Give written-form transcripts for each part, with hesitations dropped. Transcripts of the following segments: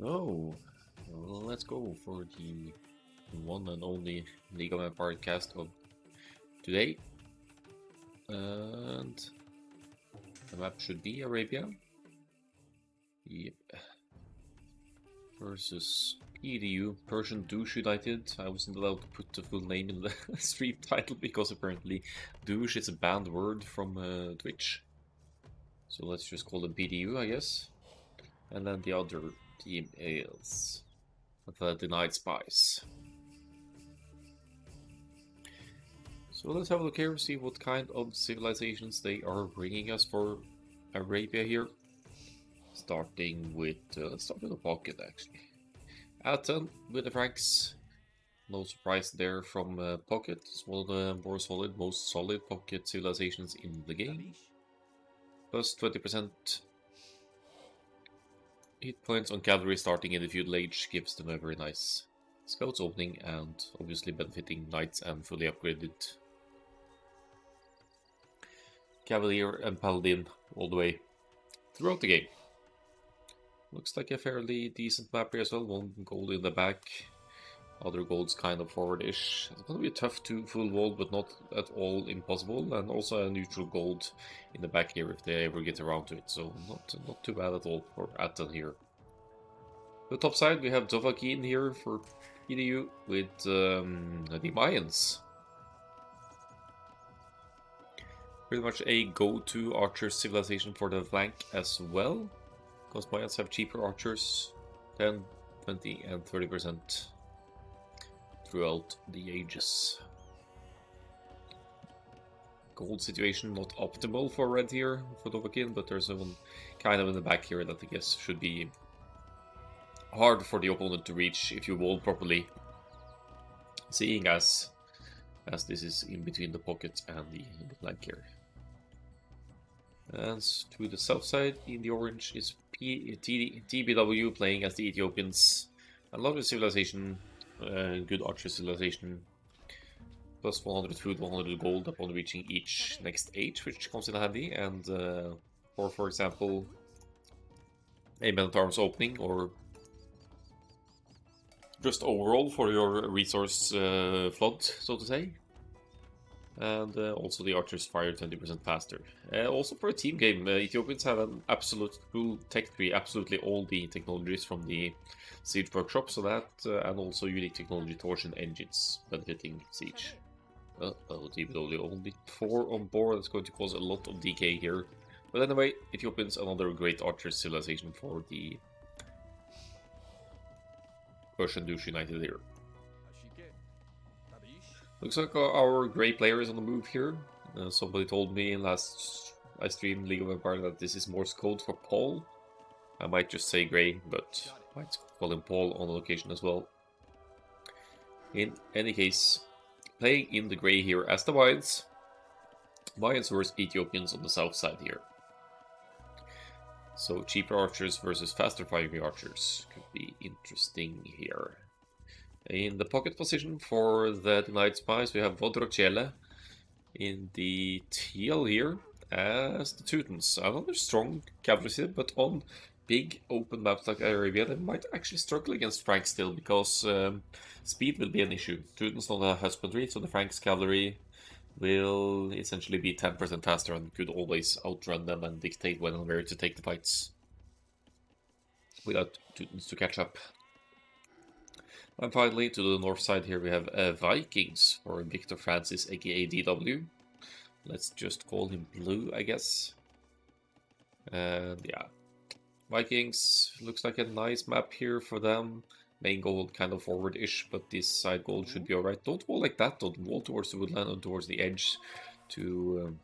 Oh, well, let's go for the one and only League of Empires cast of today. And the map should be Arabia. Yep. Versus PdU, Persian Douche United. I wasn't allowed to put the full name in the stream title because apparently douche is a banned word from Twitch. So let's just call them PdU, I guess. And then the other team is the Denied Spies. So let's have a look here, see what kind of civilizations they are bringing us for Arabia here. Starting with, let's start with the pocket actually. Aten with the Franks. No surprise there from Pocket. It's one of the more solid, most solid pocket civilizations in the game. Plus 20% hit points on cavalry starting in the feudal age gives them a very nice scouts opening and obviously benefiting knights and fully upgraded cavalier and paladin all the way throughout the game. Looks like a fairly decent map here as well. One gold in the back, other gold's kind of forward-ish. It's going to be tough to full wall, but not at all impossible. And also a neutral gold in the back here if they ever get around to it. So not too bad at all for Atten here. The top side we have Dovahkiin here for PdU with the Mayans. Pretty much a go-to archer civilization for the flank as well. Because Mayans have cheaper archers, 10, 20 and 30% throughout the ages. Gold situation not optimal for red here for Dovahkiin, but there's one kind of in the back here that I guess should be hard for the opponent to reach if you wall properly. Seeing as this is in between the pockets and the flank here. And to the south side in the orange is TBW playing as the Ethiopians. A lot of civilization, good archer civilization. Plus 100 food, 100 gold upon reaching each next age, which comes in handy. And for example, a men at arms opening or just overall for your resource flood, so to say. And also the archers fire 20% faster. Also for a team game, Ethiopians have an absolute full tech tree, absolutely all the technologies from the Siege Workshop, so that, and also unique technology torsion engines benefiting Siege. TBW only 4 on board, that's going to cause a lot of decay here. But anyway, Ethiopians, another great archer civilization for the Persian Douche United here. Looks like our grey player is on the move here. Somebody told me last I streamed League of Empires that this is Morse code for Paul. I might just say grey, but I might call him Paul on the occasion as well. In any case, playing in the grey here as the Mayans. Mayans versus Ethiopians on the south side here. So cheaper archers versus faster firing archers could be interesting here. In the pocket position for the Denied Spies, we have Vodrokjele in the teal here as the Teutons. Another strong cavalry set, but on big open maps like Arabia, they might actually struggle against Franks still because speed will be an issue. Teutons don't have husbandry, so the Franks cavalry will essentially be 10% faster and could always outrun them and dictate when and where to take the fights without Teutons to catch up. And finally, to the north side here we have Vikings for Victor Francis, aka DW. Let's just call him Blue, I guess. And yeah, Vikings looks like a nice map here for them. Main gold kind of forward-ish, but this side gold should be alright. Don't wall like that, don't wall towards the woodland and towards the edge to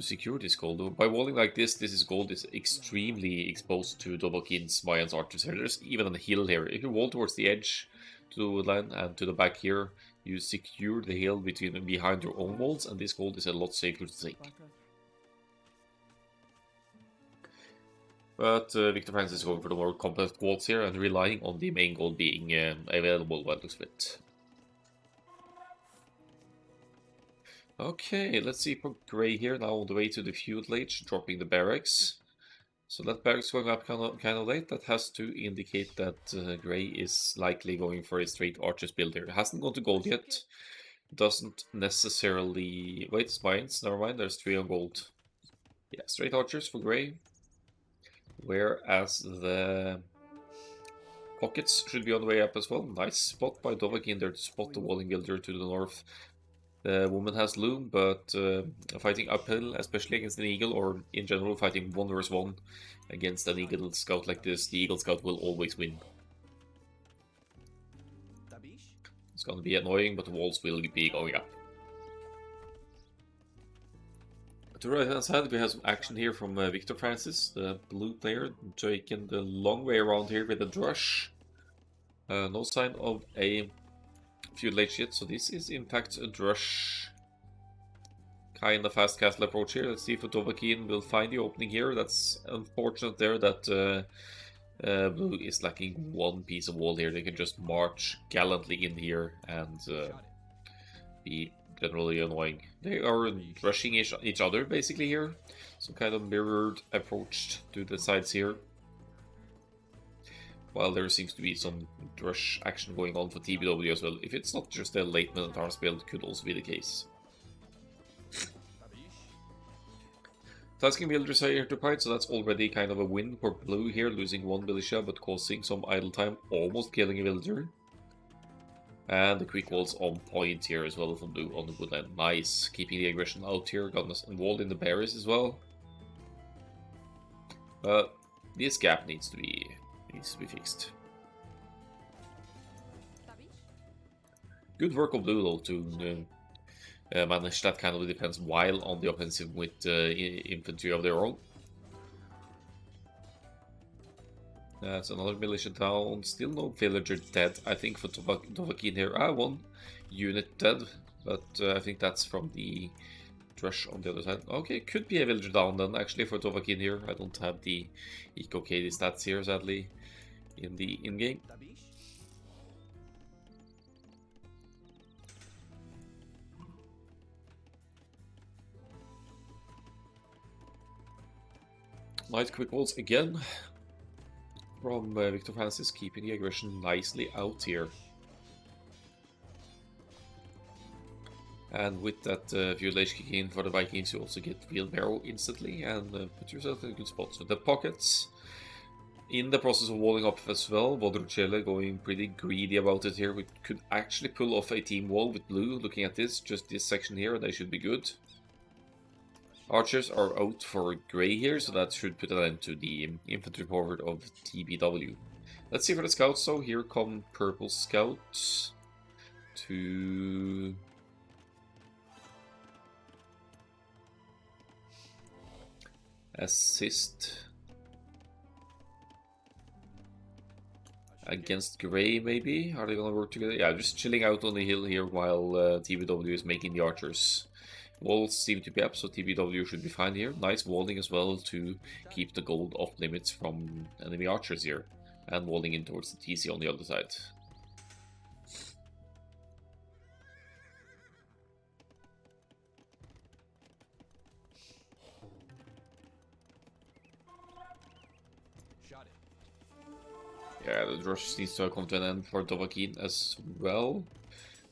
secure this gold. By walling like this is gold is extremely exposed to Dovahkiin's Mayans archers here. There's even a hill here. If you wall towards the edge to the woodland and to the back here, you secure the hill behind your own walls, and this gold is a lot safer to take. But Victor Francis is going for the more complex walls here and relying on the main gold being available by the looks of it. Okay, let's see for Grey here, now on the way to the feudal age, dropping the barracks. So that barracks going up kind of late. That has to indicate that Grey is likely going for a straight archers build here. It hasn't gone to gold yet. Doesn't necessarily... Wait, spines, never mind, there's 3 on gold. Yeah, straight archers for Grey. Whereas the pockets should be on the way up as well. Nice spot by Dovahkiin there to spot the walling builder to the north. The woman has loom, but fighting uphill, especially against an eagle, or in general fighting 1 versus 1 against an eagle scout like this, the eagle scout will always win. It's gonna be annoying, but the walls will be going up. To the right hand side, we have some action here from Victor Francis, the blue player, taking the long way around here with a drush. No sign of a feudal age yet, so this is in fact a drush kind of fast castle approach here. Let's see if Dovahkiin will find the opening here. That's unfortunate there that blue is lacking 1 piece of wall here. They can just march gallantly in here and be generally annoying. They are rushing each other basically here. Some kind of mirrored approach to the sides here. While there seems to be some rush action going on for TBW as well. If it's not just a late Minotaur's build, could also be the case. Tasking villagers are here to fight, so that's already kind of a win for blue here, losing 1 militia but causing some idle time, almost killing a villager. And the quick walls on point here as well from blue on the woodland. Nice, keeping the aggression out here, got us involved in the berries as well. But this gap needs to be fixed. Good work of blue though to manage that kind of defense while on the offensive with infantry of their own. That's another militia down. Still no villager dead, I think, for Dovahkiin here. 1 unit dead, but I think that's from the drush on the other side. Okay, could be a villager down then, actually, for Dovahkiin here. I don't have the EcoKD stats here, sadly, in the in-game. Nice quick walls again from Victor Francis, keeping the aggression nicely out here. And with that feudal age kick in for the Vikings, you also get wheelbarrow instantly and put yourself in a good spot. So the pockets, in the process of walling up as well, Vodruchele going pretty greedy about it here. We could actually pull off a team wall with blue, looking at this, just this section here, they should be good. Archers are out for grey here, so that should put an end to the infantry forward of TBW. Let's see for the scouts, so here come purple scouts to assist against grey, maybe? Are they gonna work together? Yeah, just chilling out on the hill here while TBW is making the archers. Walls seem to be up, so TBW should be fine here. Nice walling as well to keep the gold off limits from enemy archers here. And walling in towards the TC on the other side. Yeah, the rush needs to come to an end for Dovahkiin as well.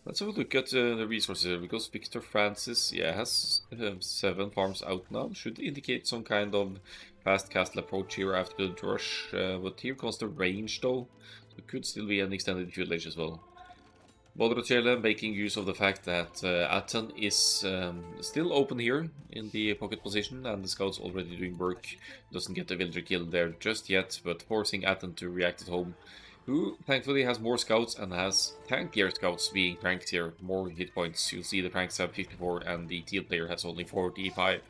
Let's have a look at the resources here, because Victor Francis, yeah, has 7 farms out now. Should indicate some kind of fast castle approach here after the rush. But here comes the range though. So it could still be an extended feudal age as well. Vodruchele making use of the fact that Atten is still open here in the pocket position, and the scouts already doing work. Doesn't get the villager kill there just yet, but forcing Atten to react at home. Who thankfully has more scouts and has tankier scouts being pranked here, more hit points. You'll see the pranks have 54 and the teal player has only 45.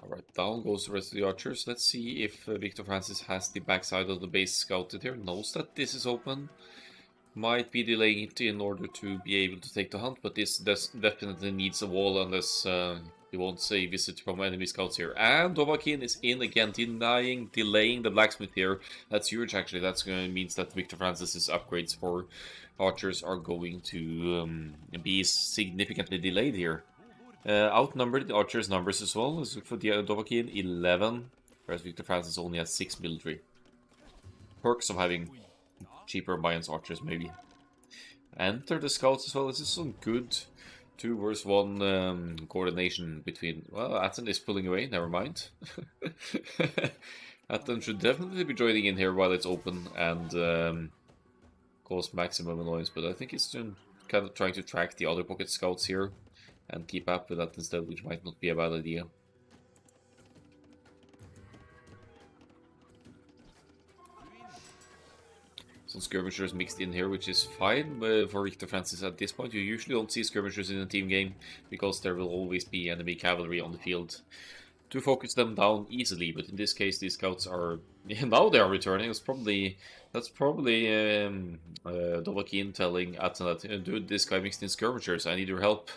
Alright, down goes the rest of the archers. Let's see if Victor Francis has the backside of the base scouted here. Knows that this is open. Might be delaying it in order to be able to take the hunt, but this definitely needs a wall unless you won't see visit from enemy scouts here. And Dovahkiin is in again, delaying the blacksmith here. That's huge actually. That means that Victor Francis's upgrades for archers are going to be significantly delayed here. Outnumbered the archers' numbers as well. Let's look for the Dovahkiin, 11, whereas Victor Francis only has 6 military. Perks of having cheaper Mayans archers, maybe. Enter the scouts as well. This is some good 2 versus 1 coordination between... Well, Atten is pulling away, never mind. Atten should definitely be joining in here while it's open and cause maximum annoyance, but I think he's kind of trying to track the other pocket scouts here and keep up with that instead, which might not be a bad idea. Some skirmishers mixed in here, which is fine for Victor Francis at this point. You usually don't see skirmishers in a team game because there will always be enemy cavalry on the field to focus them down easily. But in this case, these scouts are now they are returning. That's probably Dovahkiin telling Atten that, dude, this guy mixed in skirmishers. I need your help.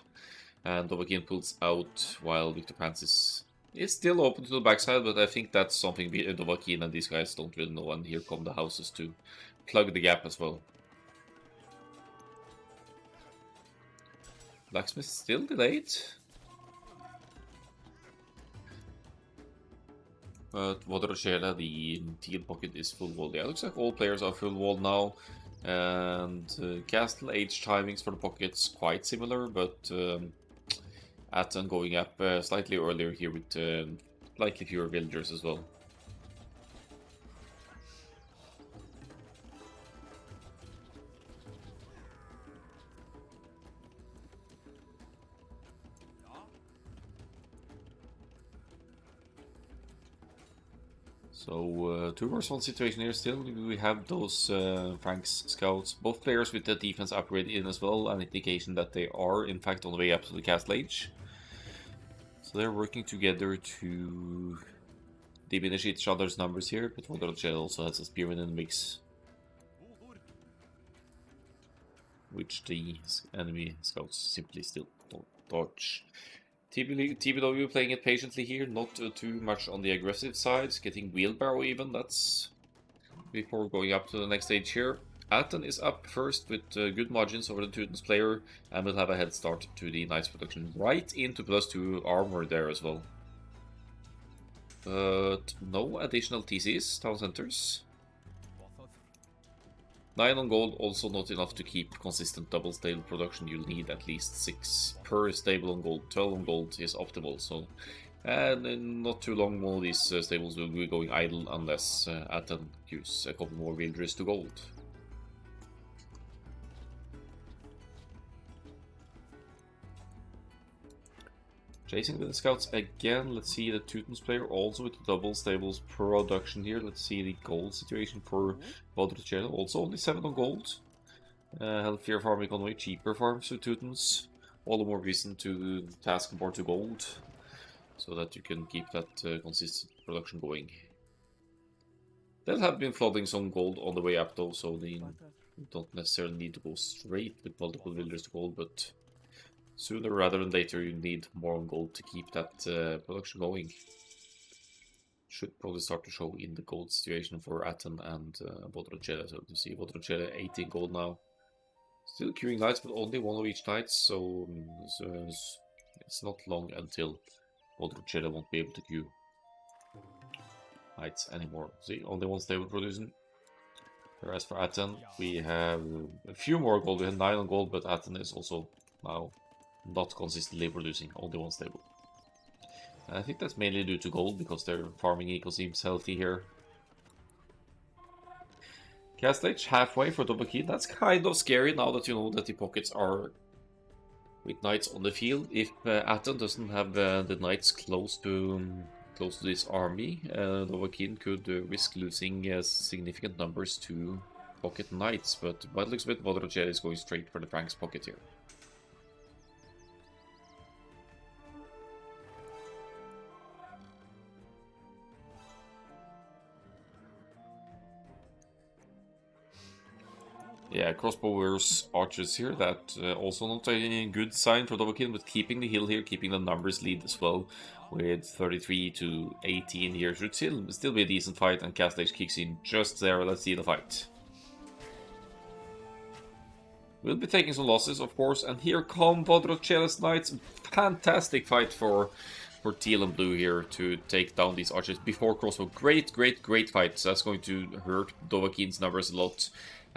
And Dovahkiin pulls out while Victor Francis is still open to the backside, but I think that's something Dovahkiin and these guys don't really know. And here come the houses to plug the gap as well. Blacksmith still delayed. But Vodrochela, the teal pocket, is full wall. Yeah, it looks like all players are full wall now. And castle age timings for the pockets quite similar, but Atten going up slightly earlier here with slightly fewer villagers as well. So, 2 versus 1 situation here still. We have those Franks scouts, both players with the defense upgrade in as well, an indication that they are in fact on the way up to the castle age. So they're working together to diminish each other's numbers here, but Vodrochel also has a spearman in the mix, which the enemy scouts simply still don't dodge. PdU playing it patiently here, not too much on the aggressive side, getting wheelbarrow even, that's before going up to the next stage here. Atten is up first with good margins over the Teutons player and will have a head start to the Knights production, right into +2 armor there as well. But no additional TCs, town centers. 9 on gold, also not enough to keep consistent double stable production. You'll need at least 6 per stable on gold. 12 on gold is optimal, so... And in not too long, all these stables will be going idle unless Atten gives a couple more villagers to gold. Chasing with the scouts again. Let's see the Teutons player also with the double stables production here. Let's see the gold situation for Vodrochel. Also only 7 on gold. Healthier farm economy, cheaper farms for Teutons. All the more reason to task more to gold, so that you can keep that consistent production going. There have been flooding some gold on the way up though, so they don't necessarily need to go straight with multiple villagers to gold, but sooner rather than later you need more on gold to keep that production going. Should probably start to show in the gold situation for Atten and Vodrochel. So you see Vodrochel 18 gold now. Still queuing knights, but only 1 of each knight, so it's not long until Vodrochel won't be able to queue knights anymore. See, only 1 stable producing. Whereas for Atten, we have a few more gold. We have 9 on gold, but Atten is also now not consistently producing, only 1 stable. And I think that's mainly due to gold, because their farming eco seems healthy here. Castle age halfway for Dovahkiin. That's kind of scary now that you know that the pockets are with knights on the field. If Atten doesn't have the knights close to this army, Dovahkiin could risk losing significant numbers to pocket knights. But by the looks of it, Vodrochel is going straight for the Franks pocket here. Yeah, crossbowers, archers here. That also not a good sign for Dovahkiin, but keeping the hill here, keeping the numbers lead as well, with 33 to 18 here. Should still be a decent fight, and Castle Age kicks in just there. Let's see the fight. We'll be taking some losses, of course, and here come Vodrochela's Knights. Fantastic fight for teal and blue here to take down these archers before crossbow. Great fight. That's going to hurt Dovahkiin's numbers a lot.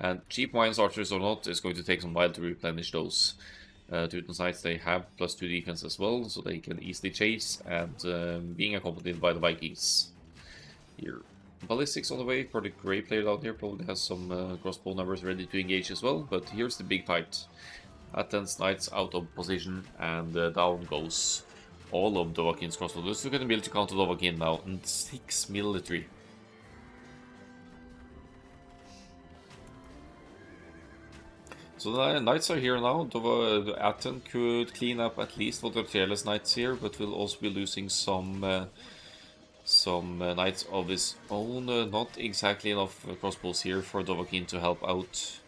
And cheap mines archers or not, is going to take some while to replenish those. Teuton's Knights, they have +2 defense as well, so they can easily chase, and being accompanied by the Vikings here. Ballistics on the way for the grey player down here, probably has some crossbow numbers ready to engage as well, but here's the big fight. Athens Knights out of position, and down goes all of Dovahkiin's crossbow. Let's look at the ability to counter Dovahkiin now, and 6 military. So the Knights are here now. Aten could clean up at least Vodrochela's Knights here, but will also be losing some Knights of his own. Not exactly enough crossbows here for Dovahkiin to help out.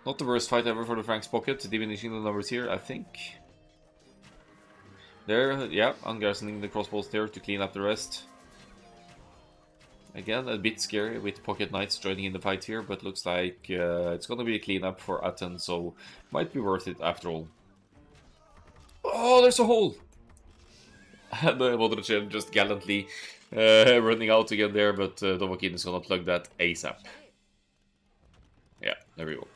Not the worst fight ever for the Franks pocket, diminishing the numbers here, I think. There, yeah, ungarrisoning the crossbows there to clean up the rest. Again, a bit scary with Pocket Knights joining in the fight here, but looks like it's gonna be a cleanup for Aten, so might be worth it after all. Oh, there's a hole! And Vodrochel just gallantly running out again there, but Dovahkiin is gonna plug that ASAP. Yeah, there we go.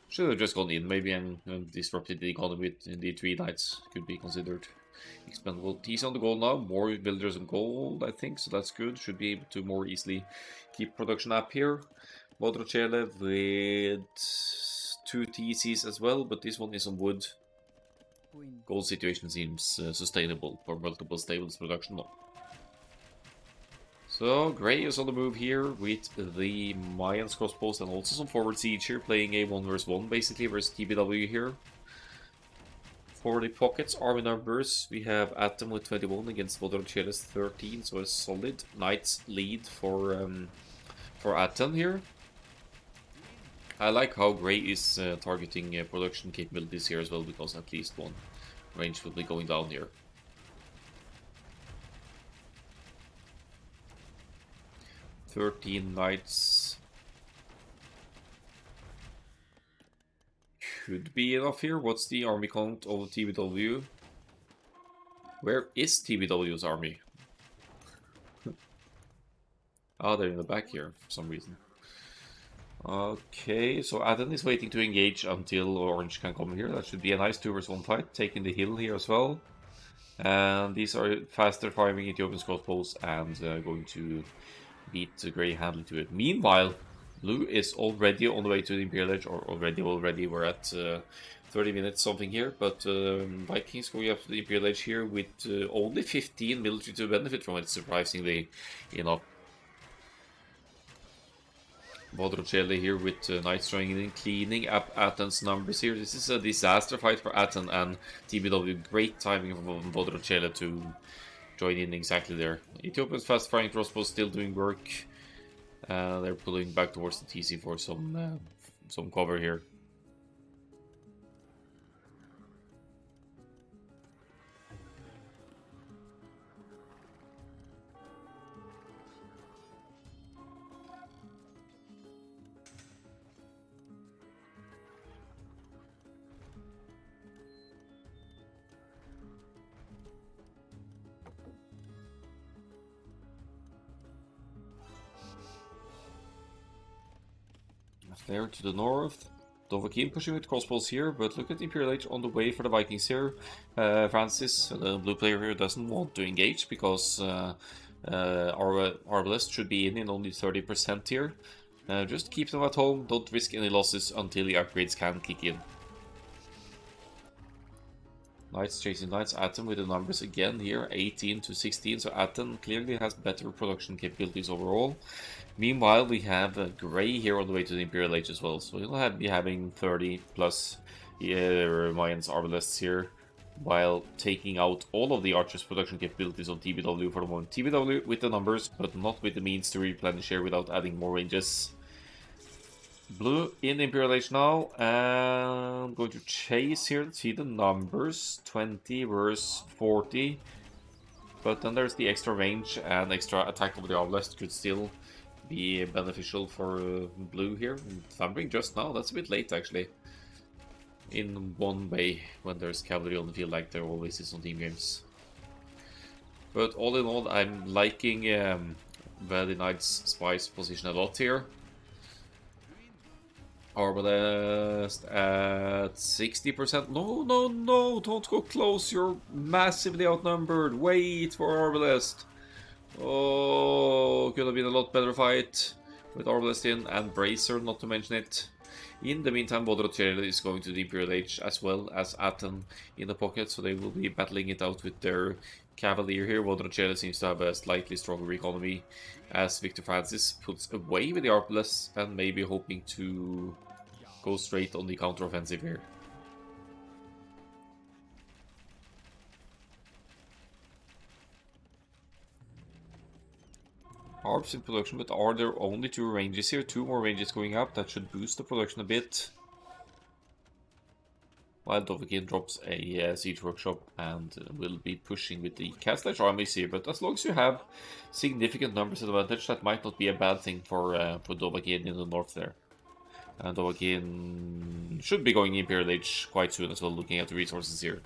Should have just gone in, maybe, and disrupted the economy with the 3 Knights could be considered expendable. He's on the goal now, more villagers on gold, I think, so that's good. Should be able to more easily keep production up here. Vodrochele with 2 TCs as well, but this one is on wood. Gold situation seems sustainable for multiple stables production now. So, Grey is on the move here with the Mayans crossbows and also some forward siege here, playing a 1 vs 1 basically versus TBW here. For the pockets army numbers, we have Atom with 21 against Vodrochela's 13, so a solid Knights lead for Atom here. I like how Grey is targeting production capabilities here as well, because at least one range will be going down here. "13 Knights should be enough here. What's the army count of TBW? Where is TBW's army? Ah, they're in the back here for some reason. Okay, so Aden is waiting to engage until Orange can come here. That should be a nice 2 vs 1 fight, taking the hill here as well. And these are faster firing Ethiopian crossbows and going to beat the Grey handle to it. Meanwhile, Blue is already on the way to the Imperial Edge, or already we're at 30 minutes something here, but Vikings going up to the Imperial Edge here with only 15 military to benefit from it, surprisingly enough. Vodrochele here with Knights joining in, cleaning up Aten's numbers here. This is a disaster fight for Aten and TBW. Great timing from Vodrochele to join in exactly there. Ethiopia's fast firing crossbows still doing work. They're pulling back towards the TC for some cover here. There to the north. Dovahkiin pushing with crossbows here, but look at the Imperial Age on the way for the Vikings here. Francis, the blue player here, doesn't want to engage because our Arbalest should be in only 30% here. Just keep them at home, don't risk any losses until the upgrades can kick in. Knights chasing Knights, Aten with the numbers again here, 18 to 16, so Aten clearly has better production capabilities overall. Meanwhile, we have Grey here on the way to the Imperial Age as well, so he'll be having 30 plus Mayans Arbalests here. while taking out all of the Archer's production capabilities on TBW for the moment. TBW with the numbers, but not with the means to replenish here without adding more ranges. Blue in Imperial Age now, and going to chase here to see the numbers. 20 versus 40. But then there's the extra range and extra attack of the Arbalest could still be beneficial for blue here. Thundering just now, that's a bit late actually. In one way, when there's cavalry on the field like there always is on team games. But all in all, I'm liking the Knight's Spies position a lot here. Arbalest at 60%. No, no, no, don't go close. You're massively outnumbered. Wait for Arbalest. Oh, could have been a lot better fight with Arbalest in and Bracer, not to mention it. In the meantime, Vodrocele is going to the Imperial Age as well as Aten in the pocket, so they will be battling it out with their Cavalier here. Vodrocele seems to have a slightly stronger economy as Victor Francis puts away with the Arbalest and maybe hoping to go straight on the counter-offensive here. Arbs in production, but are there only 2 ranges here? 2 more ranges going up, that should boost the production a bit. While Dovahkiin drops a siege workshop and will be pushing with the Castlight armies here, but as long as you have significant numbers advantage, that might not be a bad thing for Dovahkiin in the north there. And Dovahkiin should be going Imperial Age quite soon as well, looking at the resources here.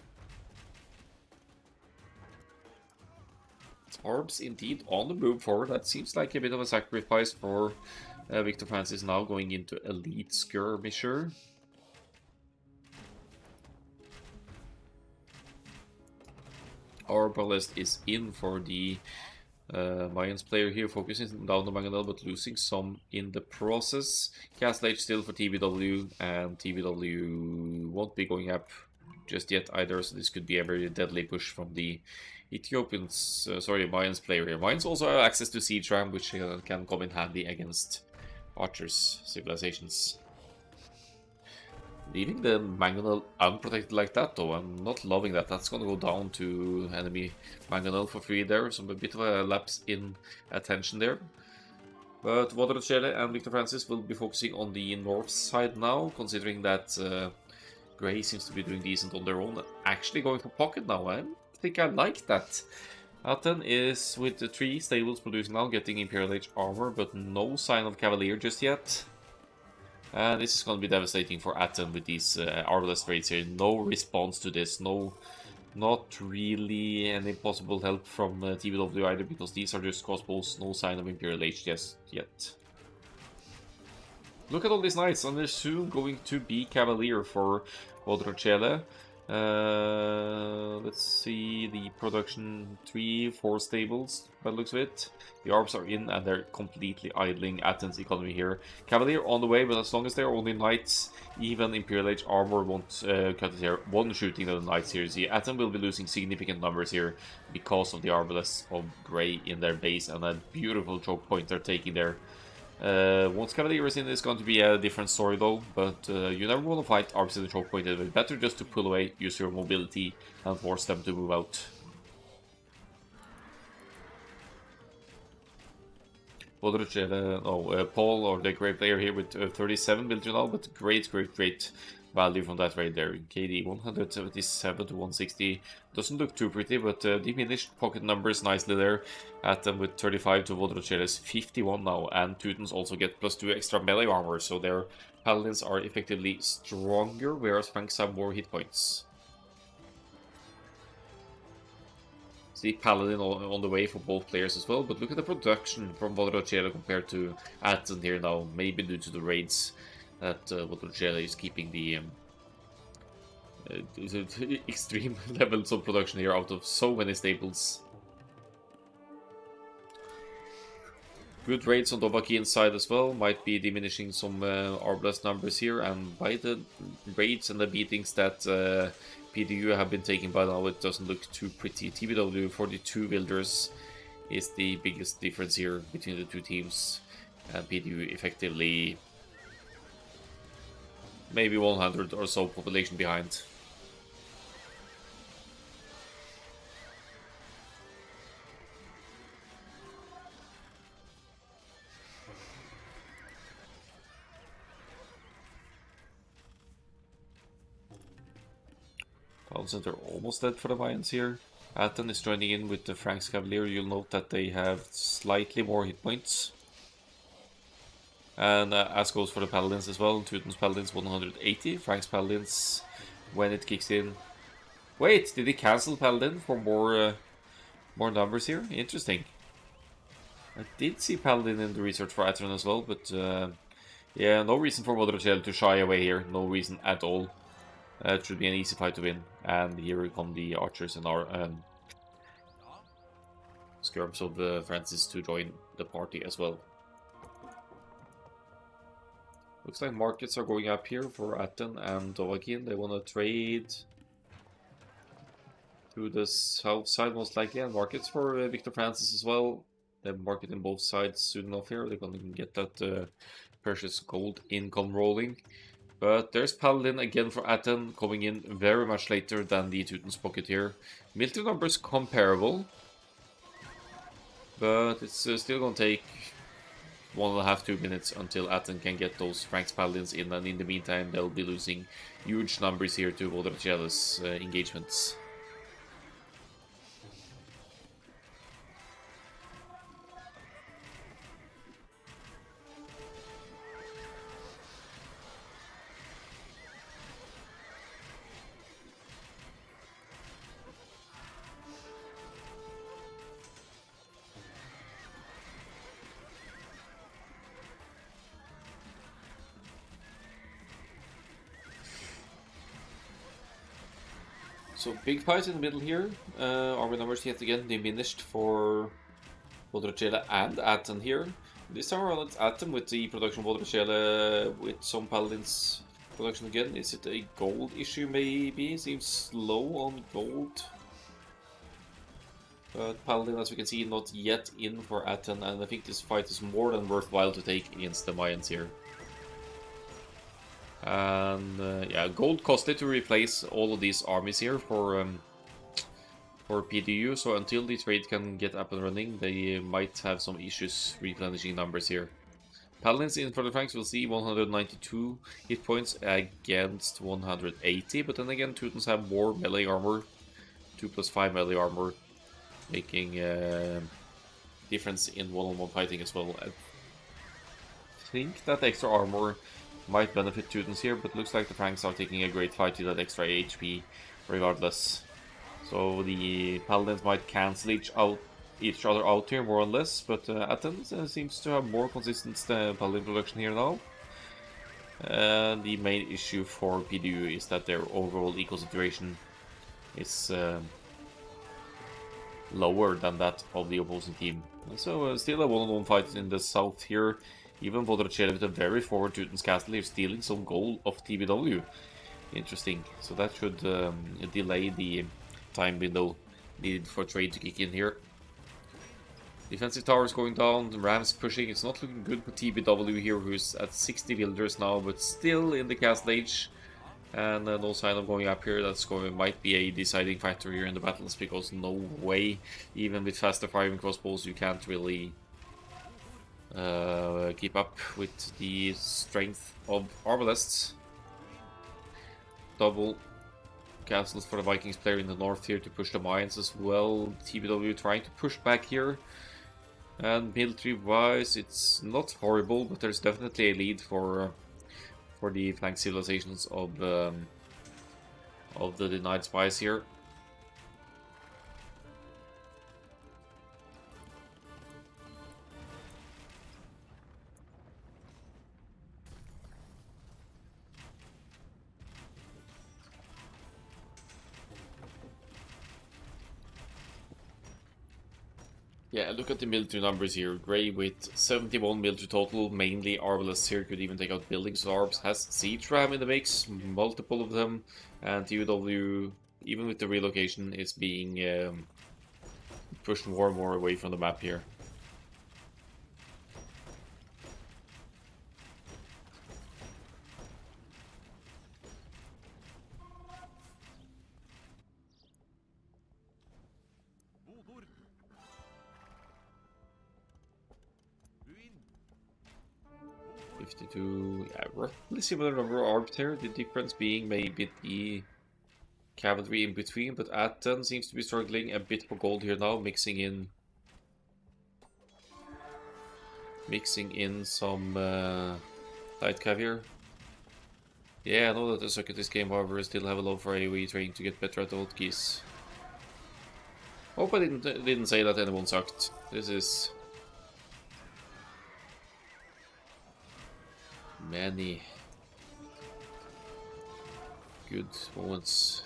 Arbs indeed on the move forward. That seems like a bit of a sacrifice for Victor Francis now going into Elite Skirmisher. Arbalest is in for the Mayans player here, focusing down the Mangonel but losing some in the process. Castle Age still for TBW, and TBW won't be going up just yet either, so this could be a very deadly push from the Ethiopians, Mayans player here. Mayans also have access to Siege Ram, which can come in handy against Archer's civilizations. Leaving the Mangonel unprotected like that though, I'm not loving that. That's gonna go down to enemy Mangonel for free there, so a bit of a lapse in attention there. But Vodrocele and Victor Francis will be focusing on the north side now, considering that Grey seems to be doing decent on their own. Actually going for pocket now, I think I like that. Aten is with the 3 stables producing now, getting Imperial Age armor, but no sign of Cavalier just yet. And this is going to be devastating for Aten with these Arbalest raids here. No response to this, not really any possible help from TBW either, because these are just crossbows, no sign of Imperial Age just yet. Look at all these knights, and they're soon going to be Cavalier for Vodrocele. Let's see, the production 3-4 stables by the looks of it. The Arbs are in and they're completely idling Aten's economy here. Cavalier on the way, but as long as they're only knights, even Imperial Age armor won't cut it here. One shooting of the knights here. See, Aten will be losing significant numbers here because of the Arbalest of Grey in their base and that beautiful choke point they're taking there. Once Cavalier is in, it's going to be a different story though, but you never want to fight Arbs in the choke point. It's better just to pull away, use your mobility, and force them to move out. Paul, or the great player here with 37 military now, but great value from that raid there. KD 177 to 160 doesn't look too pretty, but diminished pocket numbers nicely there. At them with 35 to Vodrocele's 51 now, and Teutons also get +2 extra melee armor, so their paladins are effectively stronger, whereas Franks have more hit points. See Paladin on the way for both players as well, but look at the production from Vodrocele compared to Aten here now, maybe due to the raids that Vodrocele is keeping the extreme levels of production here out of so many stables. Good raids on Dovahkiin side as well, might be diminishing some Arbalest numbers here, and by the raids and the beatings that PdU have been taking by now, it doesn't look too pretty. TBW 42 builders is the biggest difference here between the two teams, and PdU effectively maybe 100 or so population behind. Town Center almost dead for the Mayans here. Aten is joining in with the Franks Cavalier. You'll note that they have slightly more hit points. And as goes for the Paladins as well. Teuton's Paladins 180. Franks Paladins, when it kicks in. Wait, did he cancel Paladin for more numbers here? Interesting. I did see Paladin in the research for Aten as well, but yeah, no reason for Vodrachel to shy away here. No reason at all. It should be an easy fight to win. And here come the archers and our skirms of Francis to join the party as well. Looks like markets are going up here for Aten and Dovahkiin. They want to trade to the south side most likely, and markets for Victor Francis as well. They have market in both sides soon enough here. They're going to get that precious gold income rolling. But there's Paladin again for Aten, coming in very much later than the Teuton's Pocket here. Military numbers comparable, but it's still going to take 1.5 to 2 minutes until Aten can get those Franks Paladins in, and in the meantime they'll be losing huge numbers here to Vodrachela's engagements. So big fight in the middle here. Army numbers yet again diminished for Vodrachela and Aten here. This time around it's Aten with the production of Vodrachela with some Paladins production again. Is it a gold issue maybe? Seems low on gold. But Paladin, as we can see, not yet in for Aten, and I think this fight is more than worthwhile to take against the Mayans here. And yeah, gold costly to replace all of these armies here for PdU, so until the trade can get up and running, they might have some issues replenishing numbers here. Paladins in for the Franks will see 192 hit points against 180, but then again, Teutons have more melee armor, 2+5 melee armor, making difference in one-on-one fighting as well. I think that extra armor might benefit Teutons here, but looks like the Franks are taking a great fight to that extra HP regardless. So the Paladins might cancel each other out here more or less, but Aten seems to have more consistent Paladin production here now. The main issue for PdU is that their overall eco situation is lower than that of the opposing team. So still a one-on-one fight in the south here. Even Vodrachela with a very forward Teuton's castle here, stealing some gold of TBW. Interesting. So that should delay the time window needed for trade to kick in here. Defensive towers going down, the Rams pushing. It's not looking good for TBW here, who's at 60 villagers now, but still in the castle age. And no sign of going up here. That's might be a deciding factor here in the battles, because no way, even with faster firing crossbows, you can't really keep up with the strength of arbalists. Double castles for the Vikings player in the north here to push the Mayans as well. TBW trying to push back here. And military wise, it's not horrible, but there's definitely a lead for the flank civilizations of the denied spies here. Yeah, look at the military numbers here. Grey with 71 military total, mainly arbalists here, could even take out buildings. Arbs has siege ram in the mix, multiple of them, and TUW, even with the relocation, is being pushed more and more away from the map here. Yeah, roughly similar number of arbs here. The difference being maybe the cavalry in between, but Atten seems to be struggling a bit for gold here now, mixing in some light cav. Yeah, I know that I suck at this game, however, I still have a love for AoE, trying to get better at the hotkeys. Hope I didn't say that anyone sucked. This is many good moments.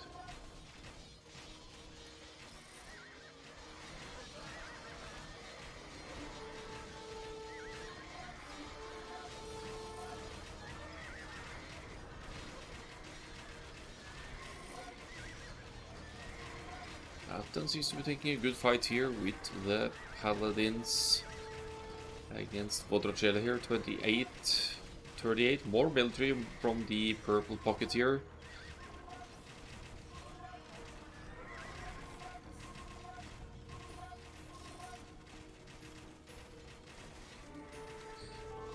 Atten seems to be taking a good fight here with the Paladins against Vodrocella here. 28-38. More military from the purple pocket here.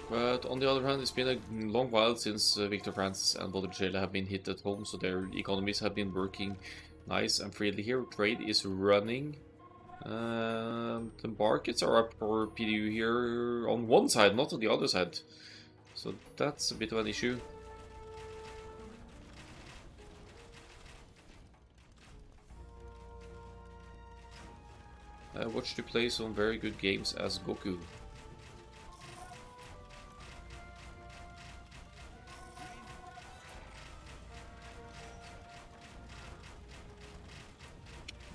But on the other hand, it's been a long while since Victor Francis and Vodrocella have been hit at home, so their economies have been working nice and freely here. Trade is running. The markets are up for PdU here on one side, not on the other side. So that's a bit of an issue. I watched you play some very good games as Goku.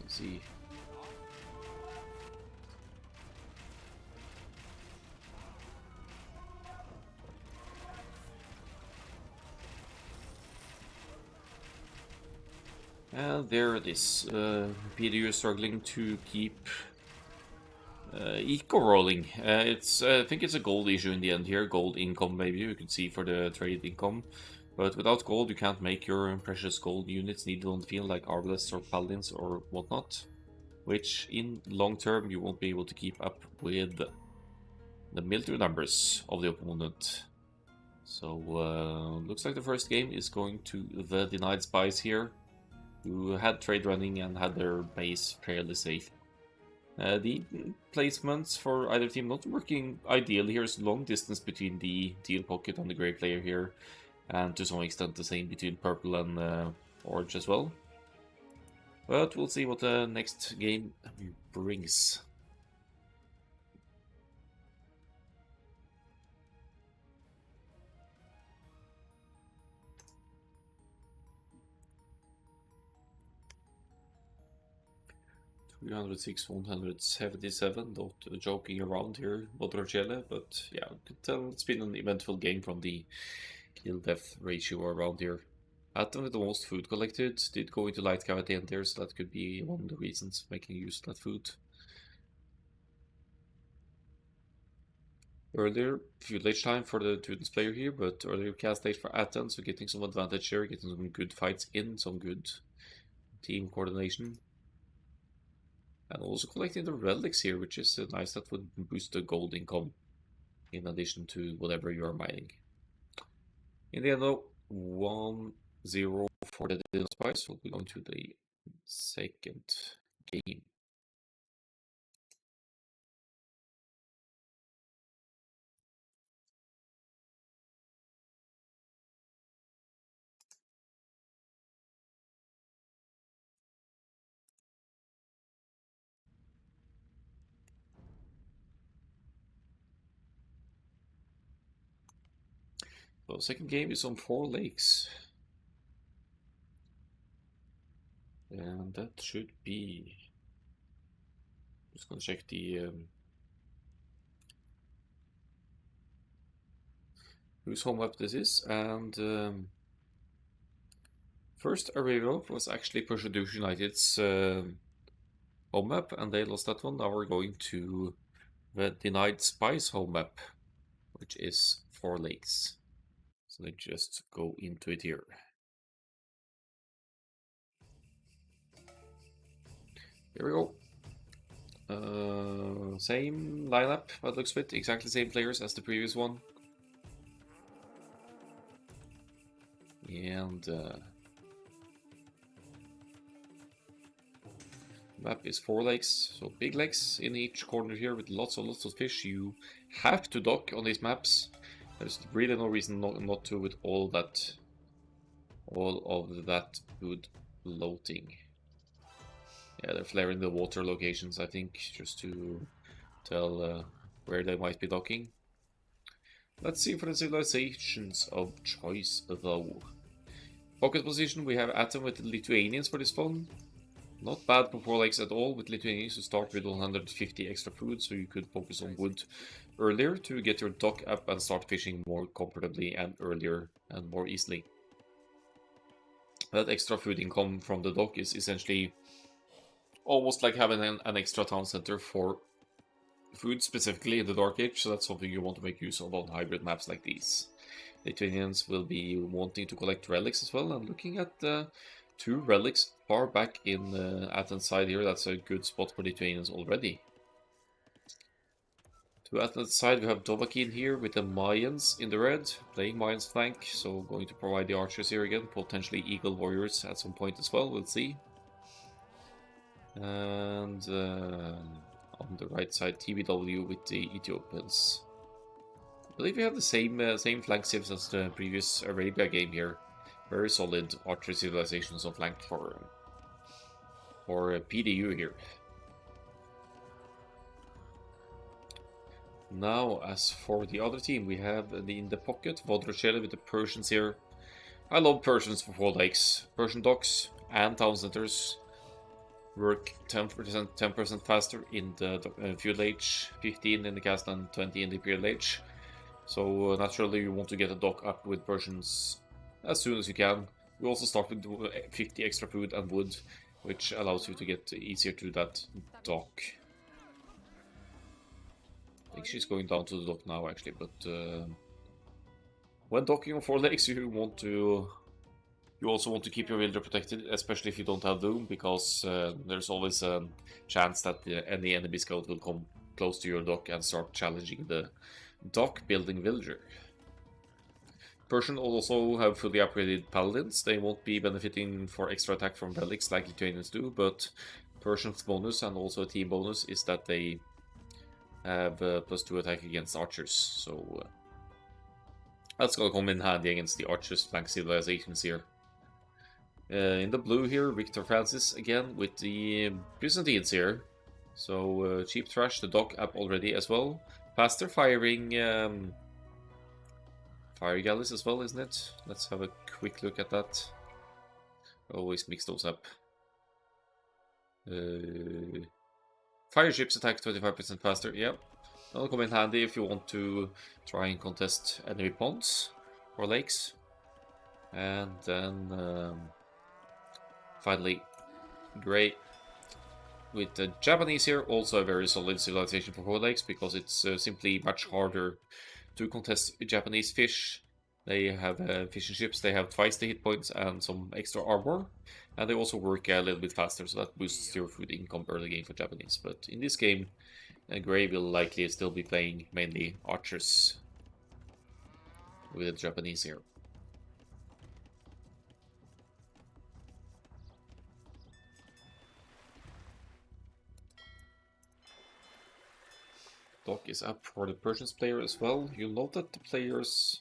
Let's see. And there it is. PdU is struggling to keep eco rolling. I think it's a gold issue in the end here. Gold income, maybe you could see for the trade income. But without gold, you can't make your precious gold units needed on the field, like Arbalists or Paladins or whatnot. Which, in long term, you won't be able to keep up with the military numbers of the opponent. So, looks like the first game is going to the denied Spies here, who had trade running and had their base fairly safe. The placements for either team not working ideally. Here's long distance between the teal pocket and the grey player here, and to some extent the same between purple and orange as well. But we'll see what the next game brings. $306-177, not joking around here, Vodrocella, but yeah, you can tell it's been an eventful game from the kill-death ratio around here. Atom with the most food collected did go into light cavity in there, so that could be one of the reasons making use of that food. Earlier, few late time for the Tudens player here, but earlier cast late for Atten, so getting some advantage here, getting some good fights in, some good team coordination. And also collecting the relics here, which is nice. That would boost the gold income in addition to whatever you are mining. In the end though, 1-0 for the Spies. We'll be going to the second game. So second game is on 4 lakes. And that should be... Just gonna check the... whose home map this is, and... first Arrival was actually Push United's home map, and they lost that one. Now we're going to the denied Spies home map, which is 4 lakes. So let's just go into it here. Here we go. Same lineup, by the looks of it. Exactly same players as the previous one. And map is 4 lakes, so big lakes in each corner here with lots of fish. You have to dock on these maps. There's really no reason not to with all of that food floating. Yeah, they're flaring the water locations, I think, just to tell where they might be docking. Let's see for the civilizations of choice, though. Pocket position, we have Atom with the Lithuanians for this phone. Not bad for 4 lakes at all, with Lithuanians to start with 150 extra food, so you could focus on wood earlier to get your dock up and start fishing more comfortably and earlier and more easily. That extra food income from the dock is essentially almost like having an extra town center for food, specifically in the Dark Age, so that's something you want to make use of on hybrid maps like these. Lithuanians will be wanting to collect relics as well, and looking at the 2 relics far back in Athens side here, that's a good spot for Lithuanians already. To Athens side, we have Dovahkiin here with the Mayans in the red, playing Mayans flank, so going to provide the archers here again, potentially Eagle Warriors at some point as well, we'll see. And on the right side, TBW with the Ethiopians. I believe we have the same flank civs as the previous Arabia game here. Very solid archer civilizations on flank for PdU here. Now, as for the other team, we have in the pocket Vodrochele with the Persians here. I love Persians for 4 lakes. Persian docks and town centers work 10% faster in the feudal age, 15 in the castle, and 20 in the imperial age. So naturally you want to get a dock up with Persians as soon as you can. We also start with 50 extra food and wood, which allows you to get easier to that dock. I think she's going down to the dock now actually, but when docking on 4 lakes you also want to keep your villager protected, especially if you don't have Doom, because there's always a chance that any enemy scout will come close to your dock and start challenging the dock building villager. Persian also have fully upgraded paladins. They won't be benefiting for extra attack from relics like Lithuanians do, but Persian's bonus and also a team bonus is that they have +2 attack against archers, so that's gonna come in handy against the archers flank civilizations here. In the blue here, Victor Francis again with the Byzantines here. So cheap trash, the dock up already as well. Faster firing fire galleys as well, isn't it? Let's have a quick look at that. Always mix those up. Fire ships attack 25% faster, yep. That'll come in handy if you want to try and contest enemy ponds or lakes. And then finally, Grey with the Japanese here, also a very solid civilization for 4 lakes, because it's simply much harder to contest Japanese fish. They have fishing ships, they have twice the hit points and some extra armor, and they also work a little bit faster, so that boosts your food income early game for Japanese. But in this game, Grey will likely still be playing mainly archers with the Japanese here. Dock is up for the Persians player as well. You'll note that the players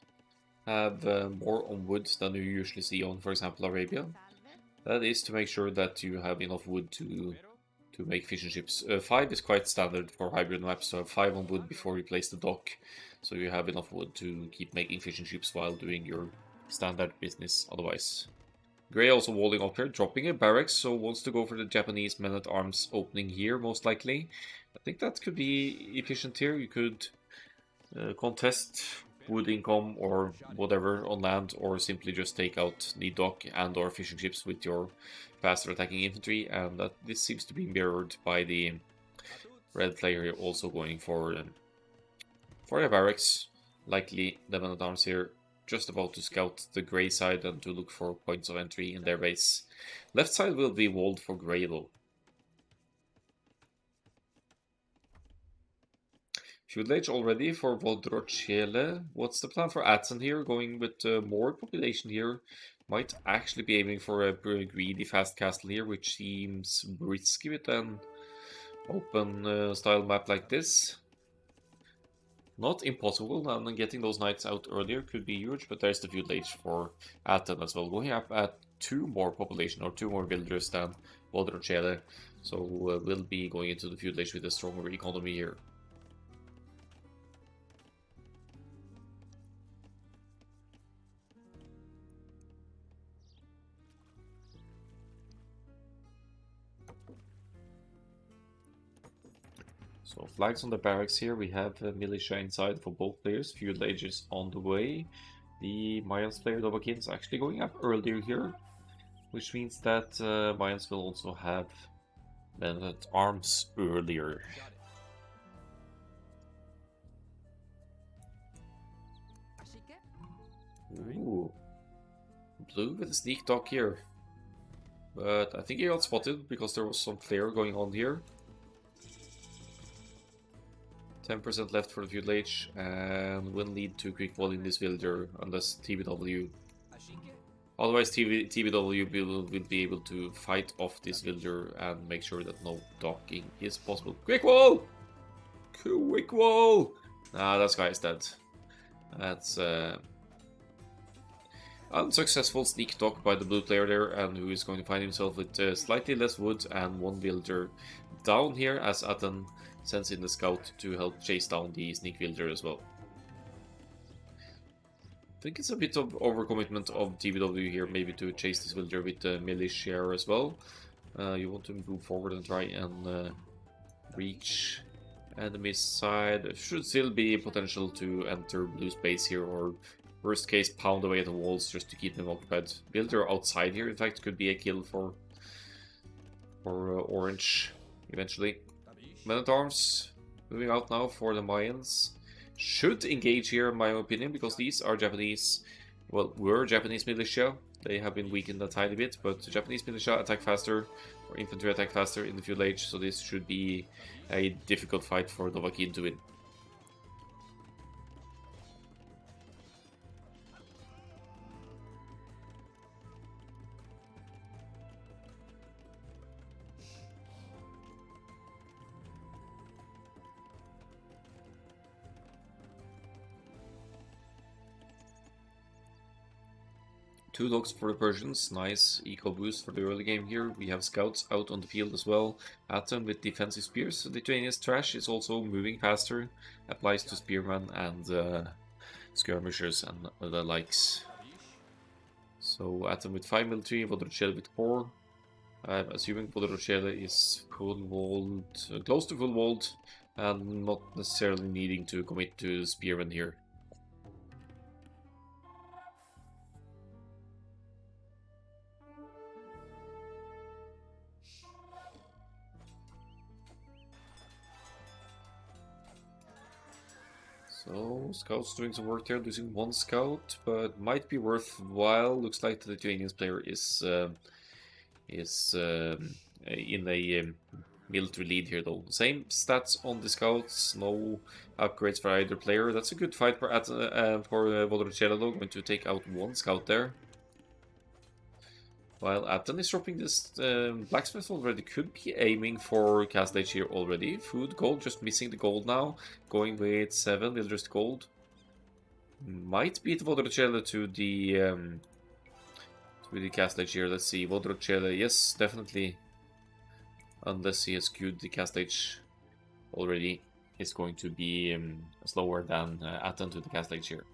have more on wood than you usually see on, for example, Arabia. That is to make sure that you have enough wood to make fishing ships. 5 is quite standard for hybrid maps, so have 5 on wood before you place the dock, so you have enough wood to keep making fishing ships while doing your standard business otherwise. Grey also walling up here, dropping a barracks, so wants to go for the Japanese men-at-arms opening here, most likely. I think that could be efficient here. You could contest wood income or whatever on land, or simply just take out the dock and or fishing ships with your faster attacking infantry, and that this seems to be mirrored by the red player here also going for a barracks, likely the men-at-arms here, just about to scout the Grey side and to look for points of entry in their base. Left side will be walled for Grey though. Feudal Age already for Vodrochele. What's the plan for Atson here? Going with more population here Might actually be aiming for a pretty greedy fast castle here, which seems risky with an open style map like this. Not impossible, and getting those knights out earlier could be huge, but there's the feudal age for Aten as well. Going up at 2 more population, or 2 more villagers than Vodrocele, so we'll be going into the feudal age with a stronger economy here. So flags on the barracks here, we have militia inside for both players, feudal ages on the way. The Mayans player Dovahkiin is actually going up earlier here, which means that Mayans will also have men at arms earlier. Ooh, blue with a sneak dock here, but I think he got spotted because there was some flare going on here. 10% left for the feudal age, and will need to quick wall in this villager unless TBW. Otherwise, TBW will be able to fight off this villager and make sure that no docking is possible. Quick wall! Quick wall! Ah, that guy is dead. That's unsuccessful sneak dock by the blue player there, and who is going to find himself with slightly less wood and 1 villager down here as Aten sends in the scout to help chase down the sneak villager as well. I think it's a bit of overcommitment of TBW here, maybe to chase this villager with the militia as well. You want to move forward and try and reach enemy side. There should still be potential to enter blue space here, or worst case pound away at the walls just to keep them occupied. Villager outside here, in fact, could be a kill for orange eventually. Men at arms moving out now for the Mayans. Should engage here, in my opinion, because these are Japanese, well, were Japanese militia. They have been weakened a tiny bit, but the Japanese militia attack faster, or infantry attack faster in the feudal age, so this should be a difficult fight for Dovahkiin to win. Two dogs for the Persians, nice eco boost for the early game here. We have scouts out on the field as well. Aten with defensive spears. Lithuania's trash is also moving faster, applies to spearmen and skirmishers and the likes. So Aten with 5 military, Vodrocele with 4. I'm assuming Vodrocele is full walled, close to full walled, and not necessarily needing to commit to spearmen here. So, scouts doing some work there, losing 1 scout, but might be worthwhile. Looks like the Lithuanian player is in a military lead here though. Same stats on the scouts, no upgrades for either player. That's a good fight for Vodrocele though, going to take out 1 scout there. While Aten is dropping this blacksmith already, could be aiming for Castle Age here already. Food, gold, just missing the gold now. Going with 7, villagers gold. Might beat Vodrocele to the Castle Age here. Let's see, Vodrocele, yes, definitely. Unless he has queued the Castle Age already, it's going to be slower than Aten to the Castle Age here.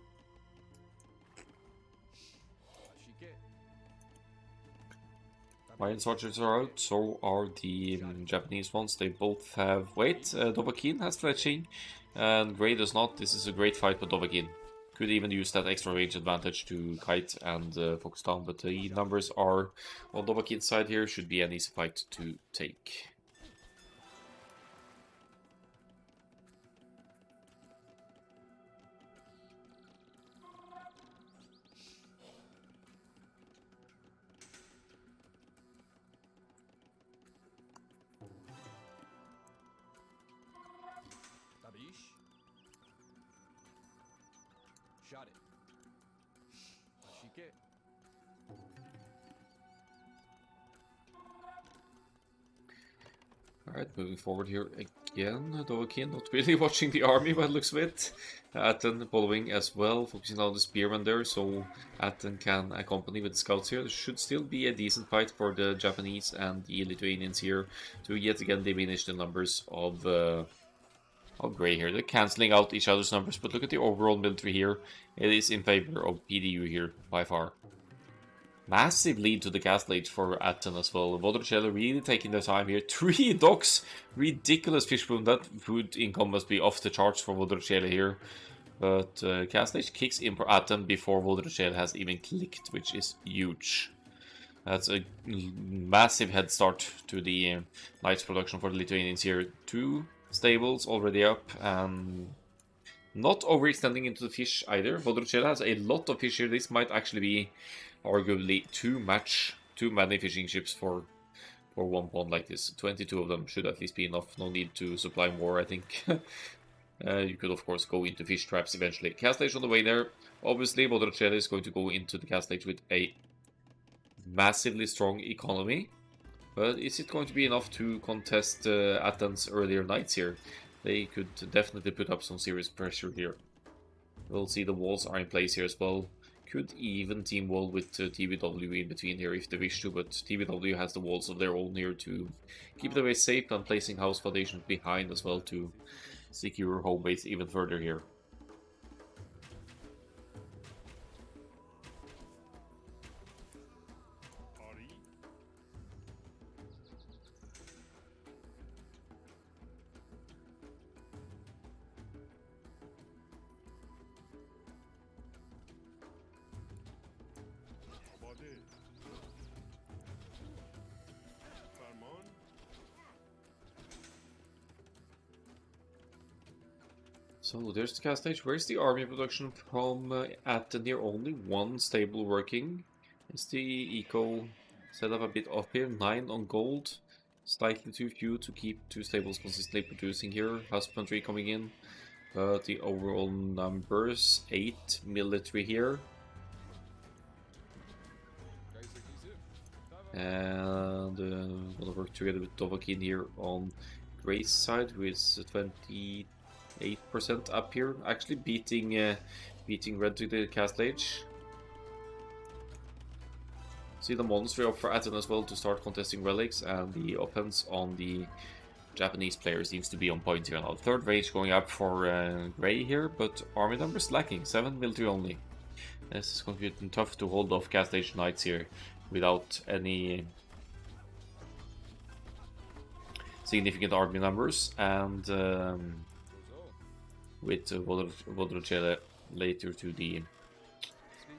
Mayan soldiers are out, so are the Japanese ones. They both have... Wait, Dovahkiin has fletching, and Grey does not. This is a great fight for Dovahkiin. Could even use that extra range advantage to kite and focus down, but the numbers are on Dovahkiin's side here. Should be an easy fight to take. Alright, moving forward here again. Dovahkiin not really watching the army by the looks of it. Atten following as well, focusing on the spearman there, so Atten can accompany with the scouts here. There should still be a decent fight for the Japanese and the Lithuanians here to yet again diminish the numbers of Grey here. They're cancelling out each other's numbers, but look at the overall military here. It is in favor of PdU here, by far. Massive lead to the Castle Age for Atten as well. Vodrocella really taking their time here. 3 docks! Ridiculous fish boom. That food income must be off the charts for Vodrocella here. But Castle Age kicks in for Atten before Vodrocella has even clicked, which is huge. That's a massive head start to the Knights production for the Lithuanians here. 2 stables already up, and not overextending into the fish either. Vodrocella has a lot of fish here. This might actually be arguably too many fishing ships for one pond like this. 22 of them should at least be enough. No need to supply more, I think. You could of course go into fish traps eventually. Castle Age on the way there. Obviously Vodrocella is going to go into the Castle Age with a massively strong economy. But is it going to be enough to contest Atten's earlier knights here? They could definitely put up some serious pressure here. We'll see the walls are in place here as well. Could even team wall with TBW in between here if they wish to, but TBW has the walls of their own here to keep the base safe, and placing house foundations behind as well to secure home base even further here. So there's the Castle Age. Where's the army production from Atten here? Only 1 stable working. Is the eco set up a bit off here? 9 on gold. Slightly too few to keep 2 stables consistently producing here. Husbandry coming in. But the overall numbers, 8 military here. And gonna work together with Dovahkiin here on Gray's side, who is 28% up here, actually beating Red to the Castle Age. See the monastery up for Atten as well to start contesting relics, and the offense on the Japanese player seems to be on point here now. Third range going up for Gray here, but army numbers lacking, 7 military only. This is going to be tough to hold off Castle Age Knights here without any significant army numbers, and with Vodrocella later to the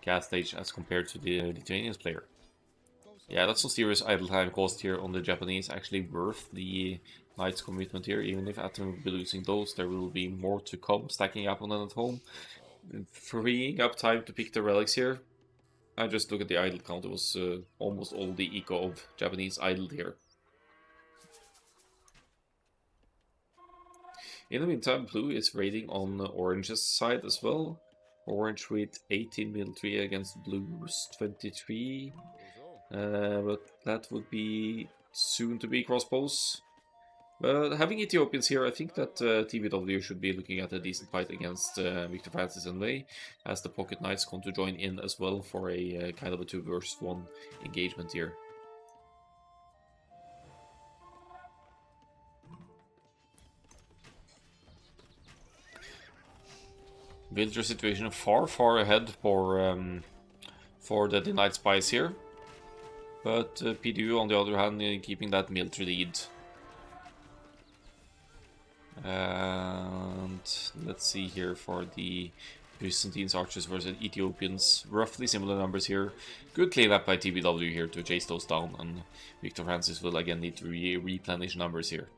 Castle Age as compared to the Lithuanians player. Yeah, that's some serious idle time cost here on the Japanese, actually worth the Knights commitment here. Even if Atten will be losing those, there will be more to come, stacking up on them at home, freeing up time to pick the relics here. I just look at the idle count, it was almost all the eco of Japanese idled here. In the meantime, blue is raiding on orange's side as well. Orange with 18 military against blue's 23. But that would be soon to be crossbows. But having Ethiopians here, I think that TBW should be looking at a decent fight against Victor Francis anyway, as the Pocket Knights come to join in as well for a kind of a 2 versus 1 engagement here. Villager situation far ahead for the denied spies here, but PdU on the other hand keeping that military lead. And let's see here for the Byzantines archers versus Ethiopians, roughly similar numbers here. Good cleanup by TBW here to chase those down, and Victor Francis will again need to replenish numbers here.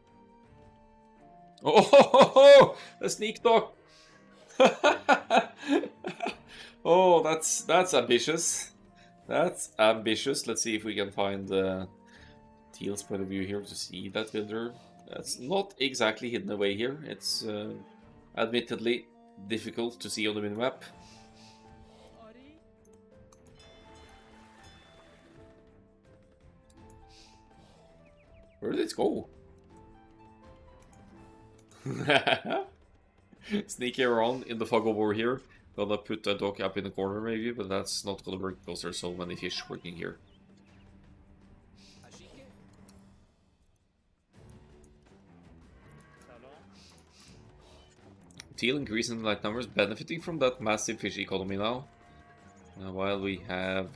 Oh, a sneak talk! Oh, that's ambitious. That's ambitious. Let's see if we can find Teal's point of view here to see that builder. That's not exactly hidden away here. It's admittedly difficult to see on the minimap. Where did it go? Sneaky around in the fog over here. Gonna put a dock up in the corner maybe, but that's not gonna work because there's so many fish working here. Teal increasing light numbers, benefiting from that massive fish economy now. While we have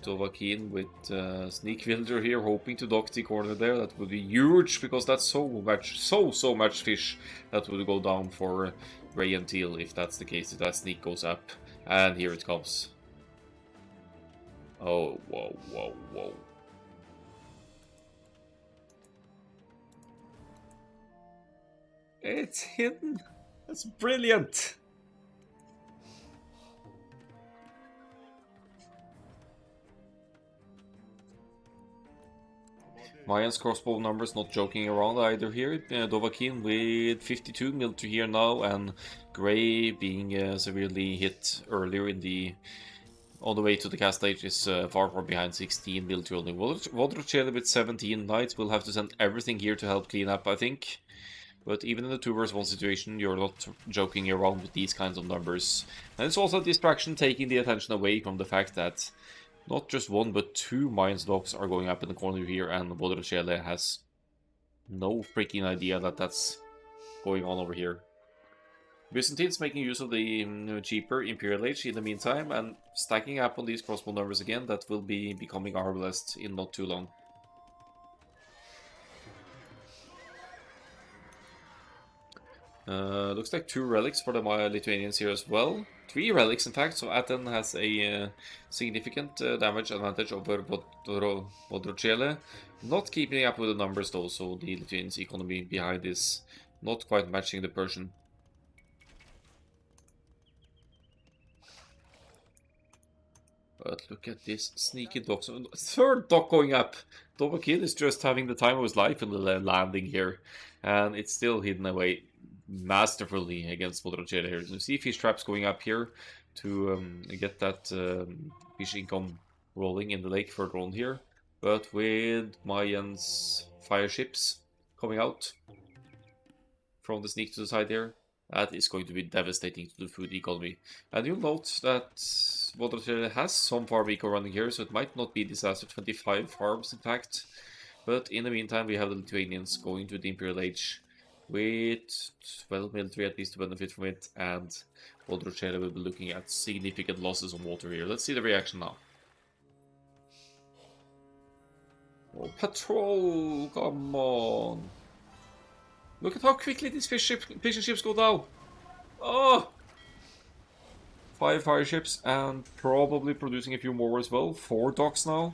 Dovahkiin with Sneak Villager here, hoping to dock the corner there. That would be huge, because that's so much fish that would go down for Gray and Teal if that's the case, if that Sneak goes up. And here it comes. Oh, whoa, whoa, whoa. It's hidden. That's brilliant. Mayan's crossbow numbers not joking around either here. Dovahkiin with 52 mil to here now, and Gray being severely hit earlier in the on the way to the cast stage is far behind, 16 mil to only. Vodrochele with 17 knights will have to send everything here to help clean up, I think. But even in the 2 vs 1 situation, you're not joking around with these kinds of numbers. And it's also a distraction, taking the attention away from the fact that not just 1 but 2 Mines docks are going up in the corner here, and Vodrochele has no freaking idea that that's going on over here. Byzantines making use of the cheaper Imperial Age in the meantime, and stacking up on these crossbow numbers again. That will be becoming arbalest in not too long. Looks like 2 relics for the Lithuanians here as well. 3 relics in fact, so Aten has a significant damage advantage over Vodrochele. Not keeping up with the numbers though, so the Lithuanians' economy behind is not quite matching the Persian. But look at this sneaky dock. So, 3rd dock going up. Dovahkiin is just having the time of his life in the landing here. And it's still hidden away masterfully against Vodrochele here. So you see fish traps going up here to get that fish income rolling in the lake further on here. But with Mayan's fire ships coming out from the sneak to the side here, that is going to be devastating to the food economy. And you'll note that Vodrochele has some farm eco running here, so it might not be disaster. 25 farms in fact. But in the meantime, we have the Lithuanians going to the Imperial Age with 12 military at least to benefit from it, and Vodrochele will be looking at significant losses on water here. Let's see the reaction now. Oh, patrol! Come on! Look at how quickly these fishing ships go down! Oh! 5 fire ships, and probably producing a few more as well. 4 docks now.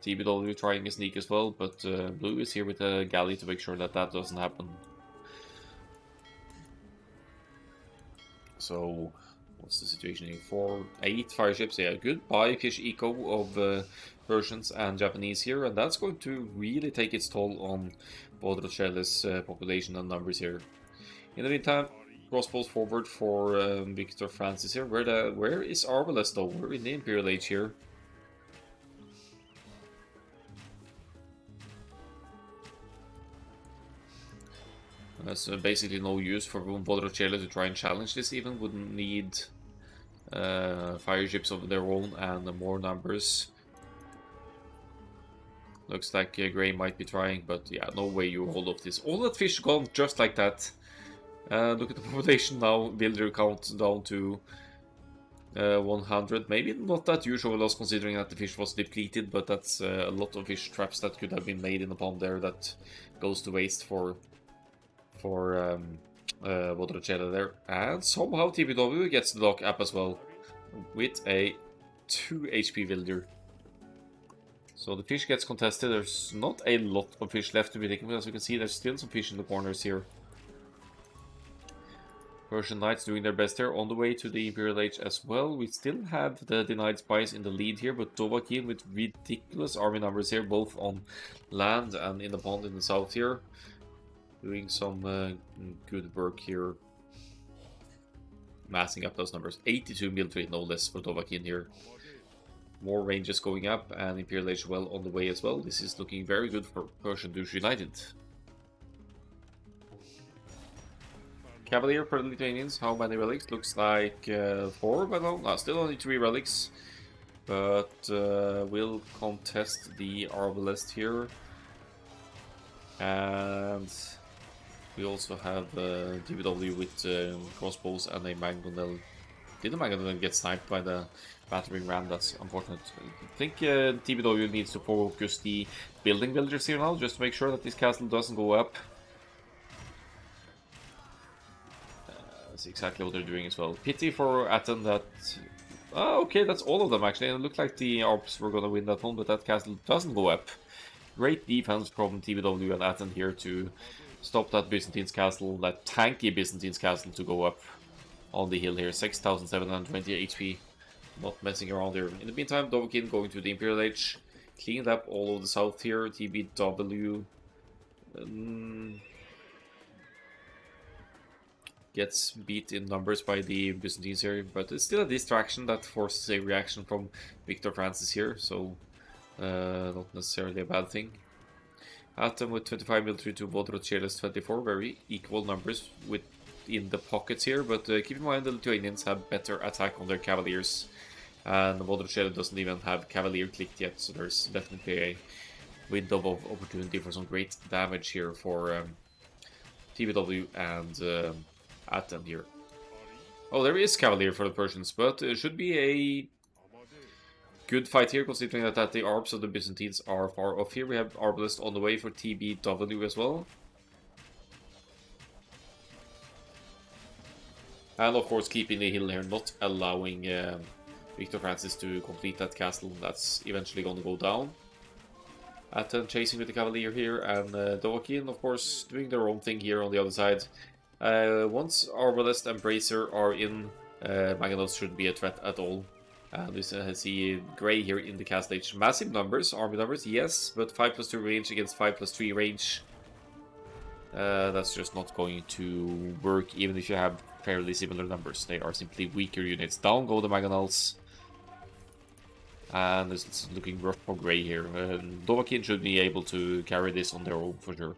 TBW trying a sneak as well, but Blue is here with a galley to make sure that that doesn't happen. So, what's the situation here? 8 fire ships, yeah, goodbye fish eco of Persians and Japanese here, and that's going to really take its toll on Vodrochele's population and numbers here. In the meantime, crossbows forward for Victor Francis here. Where is Arbalest though? We're in the Imperial Age here. There's basically no use for Vodrochele to try and challenge this even. Wouldn't need fire ships of their own and more numbers. Looks like Gray might be trying, but yeah, no way you hold off this. All that fish gone just like that. Look at the population now. Builder count down to 100. Maybe not that usual loss considering that the fish was depleted, but that's a lot of fish traps that could have been made in the pond there that goes to waste for Vodrochele there. And somehow TBW gets the dock up as well with a 2 HP Wilder. So the fish gets contested. There's not a lot of fish left to be taken, but as you can see, there's still some fish in the corners here. Persian Knights doing their best here on the way to the Imperial Age as well. We still have the denied spies in the lead here, but Dovahkiin with ridiculous army numbers here, both on land and in the pond in the south here. Doing some good work here. Massing up those numbers. 82 military, no less, for Dovahkiin here. more ranges going up, and Imperial Age well on the way as well. This is looking very good for Persian Dush United. Cavalier for the Lithuanians, how many relics? Looks like 4, but no, still only 3 relics. But we'll contest the Arbalest here. And we also have DBW with crossbows and a Mangonel. Did the Mangonel get sniped by the battering ram? That's unfortunate. I think DBW needs to focus the building villagers here now, just to make sure that this castle doesn't go up. That's exactly what they're doing as well. Pity for Atten that... Oh, okay, that's all of them actually. And it looked like the Arps were gonna win that one, but that castle doesn't go up. Great defense from TBW and Atten here to stop that Byzantine's castle, that tanky Byzantine's castle to go up on the hill here. 6,720 HP. Not messing around here. In the meantime, Dovahkiin going to the Imperial Age. Cleaned up all of the south here. TBW gets beat in numbers by the Byzantines here, but it's still a distraction that forces a reaction from Victor Francis here, so not necessarily a bad thing. Atom with 25 military to Vodrochela's 24, very equal numbers within the pockets here, but keep in mind the Lithuanians have better attack on their cavaliers, and Vodrochela doesn't even have cavalier clicked yet, so there's definitely a window of opportunity for some great damage here for TBW and Atom here. Oh, there is cavalier for the Persians, but it should be a good fight here, considering that the Arbs of the Byzantines are far off here. We have Arbalest on the way for TBW as well. And of course keeping the hill here, not allowing Victor Francis to complete that castle. That's eventually going to go down. Atten chasing with the Cavalier here, and Dovahkiin of course doing their own thing here on the other side. Once Arbalest and Bracer are in, Manganos shouldn't be a threat at all. We see Grey here in the cast stage. Massive numbers, army numbers, yes, but 5+2 range against 5+3 range. That's just not going to work, even if you have fairly similar numbers. They are simply weaker units. Down go the Mangonels. And it's looking rough for Grey here. Dovahkiin should be able to carry this on their own for sure.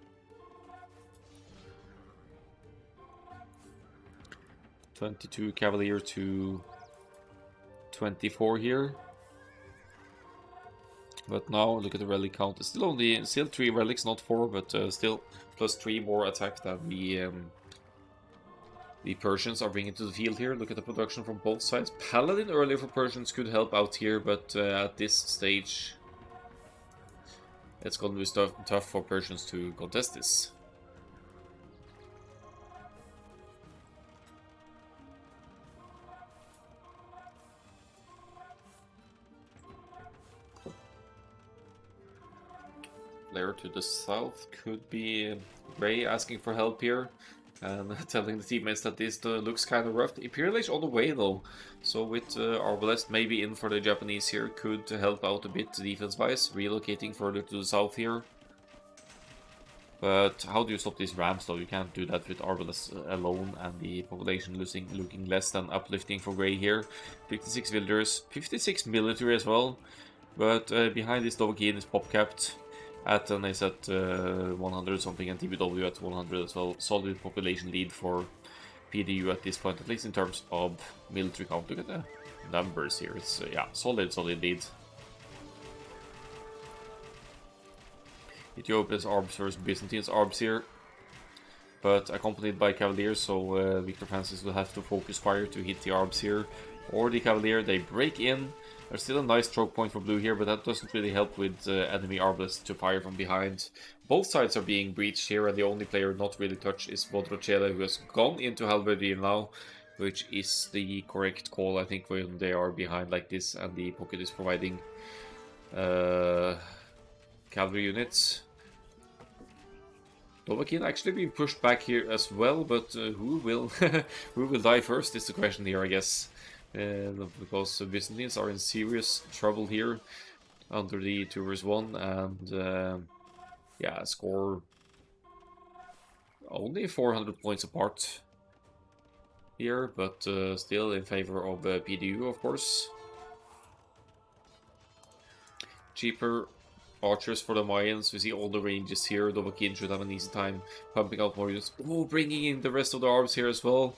22 Cavalier to 24 here. But now look at the relic count. It's still 3 relics, not 4, but still +3 more attack than the Persians are bringing to the field here. Look at the production from both sides. Paladin earlier for Persians could help out here, but at this stage it's going to be tough for Persians to contest this. Player to the south could be Ray asking for help here and telling the teammates that this looks kind of rough. Imperial Age on the way though, so with Arbalest maybe in for the Japanese here could help out a bit defense-wise, relocating further to the south here. But how do you stop these rams though? You can't do that with Arbalest alone, and the population looking less than uplifting for Grey here. 56 villagers, 56 military as well, but behind this Dovahkiin is pop-capped. Atten is at 100 something and TBW at 100 as well. Solid population lead for PdU at this point, at least in terms of military count. Look at the numbers here. It's yeah, solid lead. Ethiopia's Arbs versus Byzantines Arbs here, but accompanied by Cavaliers, so Victor Francis will have to focus fire to hit the Arbs here. Or the Cavalier, they break in. There's still a nice stroke point for blue here, but that doesn't really help with enemy Arbalest to fire from behind. Both sides are being breached here, and the only player not really touched is Vodrochela, who has gone into Halberdier now, which is the correct call, I think, when they are behind like this, and the pocket is providing cavalry units. Dovahkiin actually being pushed back here as well, but who will who will die first is the question here, I guess. Because Byzantines are in serious trouble here under the 2 vs 1, and yeah, score only 400 points apart here, but still in favor of PdU, of course. cheaper archers for the Mayans. We see all the ranges here. Dovahkiin should have an easy time pumping out more units. Oh, bringing in the rest of the arms here as well.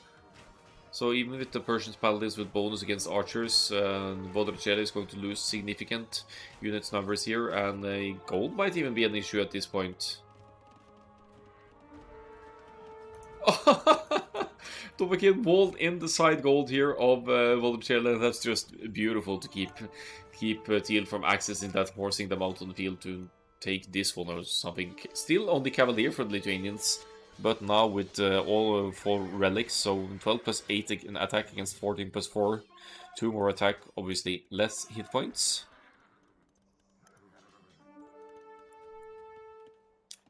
So even with the Persian paladins with bonus against archers, Vodrocele is going to lose significant units numbers here, and gold might even be an issue at this point. Dovahkiin walled in the side gold here of Vodrocele. That's just beautiful to keep Teal from accessing that, forcing them out on the field to take this one or something. Still on the Cavalier for the Lithuanians, but now with all 4 relics, so 12 plus 8 in attack against 14 plus 4. 2 more attack, obviously less hit points.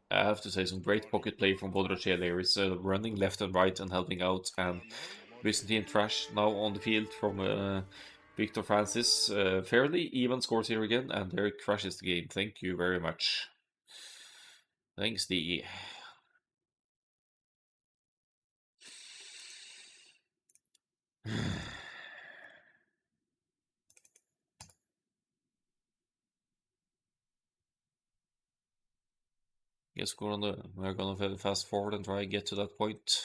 I have to say, some great pocket play from Vodrocele here. Is running left and right and helping out, and Byzantine Trash now on the field from Victor Francis. Fairly even scores here again, and there crashes the game. Thank you very much. Thanks, DE. Guess we're gonna fast forward and try and get to that point.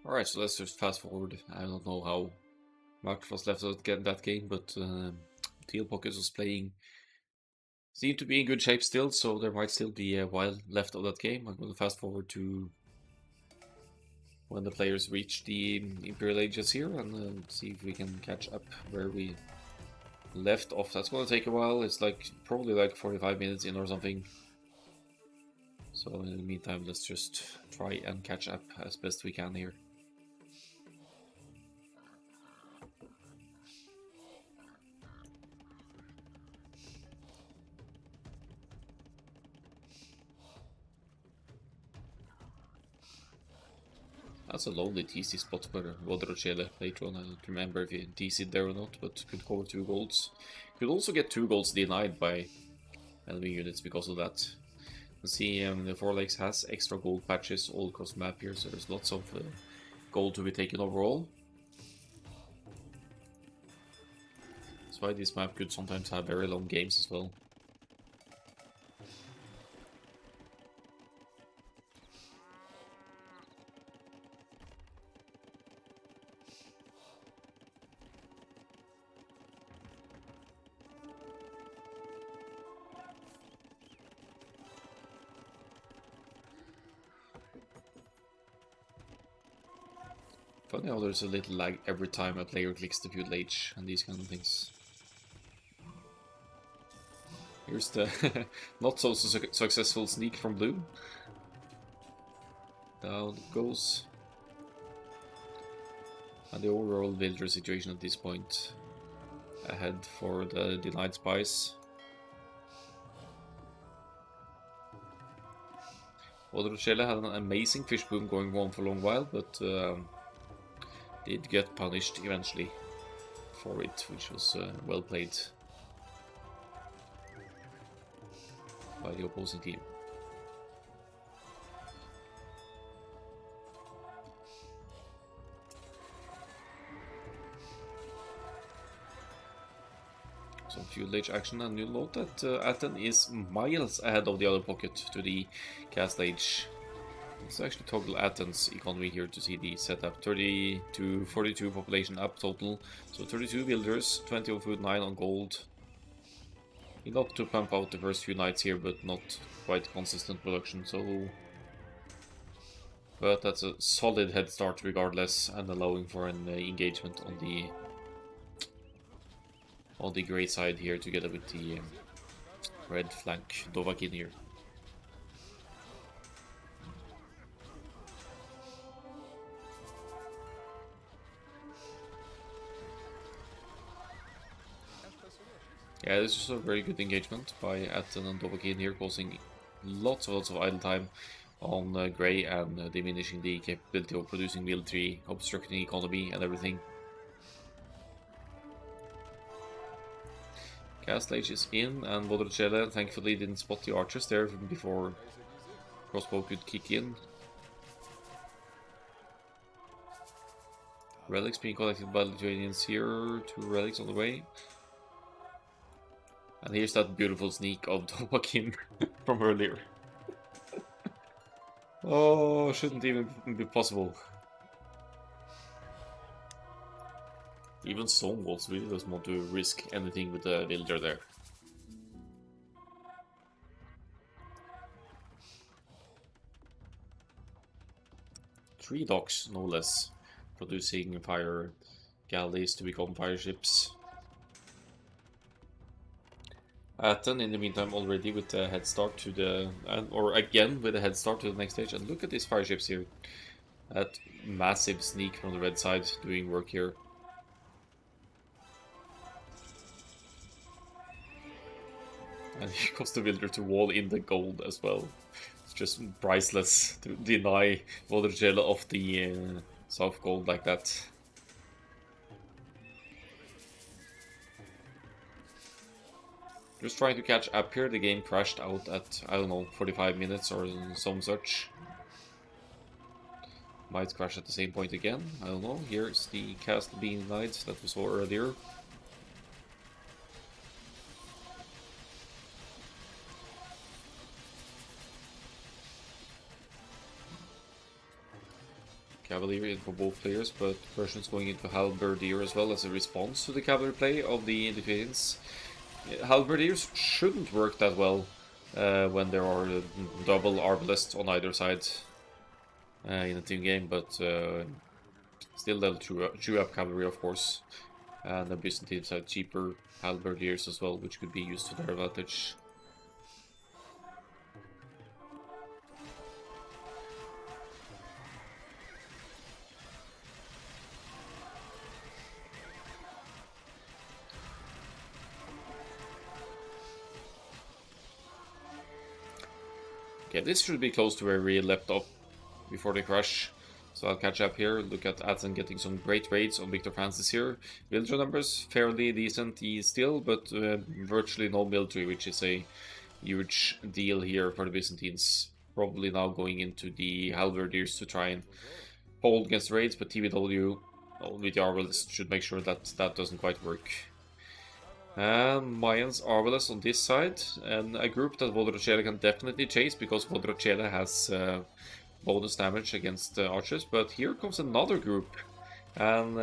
Alright, so let's just fast forward. I don't know how much was left of that game, but Teal Pockets was playing. Seemed to be in good shape still, so there might still be a while left of that game. I'm going to fast forward to when the players reach the Imperial Ages here and see if we can catch up where we left off. That's going to take a while. It's probably like 45 minutes in or something. So in the meantime, let's just try and catch up as best we can here. That's a lonely TC spot for Vodrocele later on. I don't remember if he TC'd there or not, but could cover 2 golds. Could also get 2 golds denied by enemy units because of that. You see, the 4 Lakes has extra gold patches all across the map here, so there's lots of gold to be taken overall. That's why this map could sometimes have very long games as well. Funny how there's a little lag every time a player clicks the feudal age and these kind of things. Here's the not so successful sneak from blue. Down it goes. And the overall villager situation at this point. Ahead for the denied spies. Vodrocele had an amazing fish boom going on for a long while, but did get punished eventually for it, which was well played by the opposing team. Some feudal age action, and you'll note that Aten is miles ahead of the other pocket to the cast age. Let's actually toggle Athens economy here to see the setup. 30 to 42 population up total. So 32 builders, 20 on food, 9 on gold. Enough to pump out the first few nights here, but not quite consistent production, so... But that's a solid head start regardless, and allowing for an engagement on the grey side here together with the red flank Dovahkiin here. Yeah, this is a very good engagement by Atten and Dovahkiin here, causing lots of idle time on Grey and diminishing the capability of producing military, obstructing economy and everything. Castle Age is in, and Vodrocele thankfully didn't spot the archers there before crossbow could kick in. Relics being collected by Lithuanians here, 2 relics on the way. And here's that beautiful sneak of Dovahkiin from earlier. Oh, shouldn't even be possible. Even Stonewalls really doesn't want to risk anything with the villager there. Three docks, no less, producing fire galleys to become fire ships. Atten, in the meantime, already with a head start to the... or again with a head start to the next stage. And look at these fire ships here. That massive sneak from the red side doing work here. And here comes the villager to wall in the gold as well. It's just priceless to deny Vodrocele of the soft gold like that. Just trying to catch up here. The game crashed out at, I don't know, 45 minutes or some such. Might crash at the same point again. I don't know. Here's the Castle being denied that we saw earlier. Cavalry in for both players, but Persians going into Halberdier as well as a response to the cavalry play of the Lithuanians. Halberdiers shouldn't work that well when there are double arbalists on either side in a team game, but still they'll chew up cavalry, of course. And the Byzantines have cheaper halberdiers as well, which could be used to their advantage. Okay, this should be close to where we left off before the crash. So I'll catch up here, look at Atten getting some great raids on Victor Francis here. Villager numbers, fairly decent still, but virtually no military, which is a huge deal here for the Byzantines. Probably now going into the halberdiers to try and hold against raids, but TBW with the Arbalist should make sure that that doesn't quite work. And Mayans Arbalest on this side, and a group that Vodrocele can definitely chase, because Vodrocele has bonus damage against archers, but here comes another group, and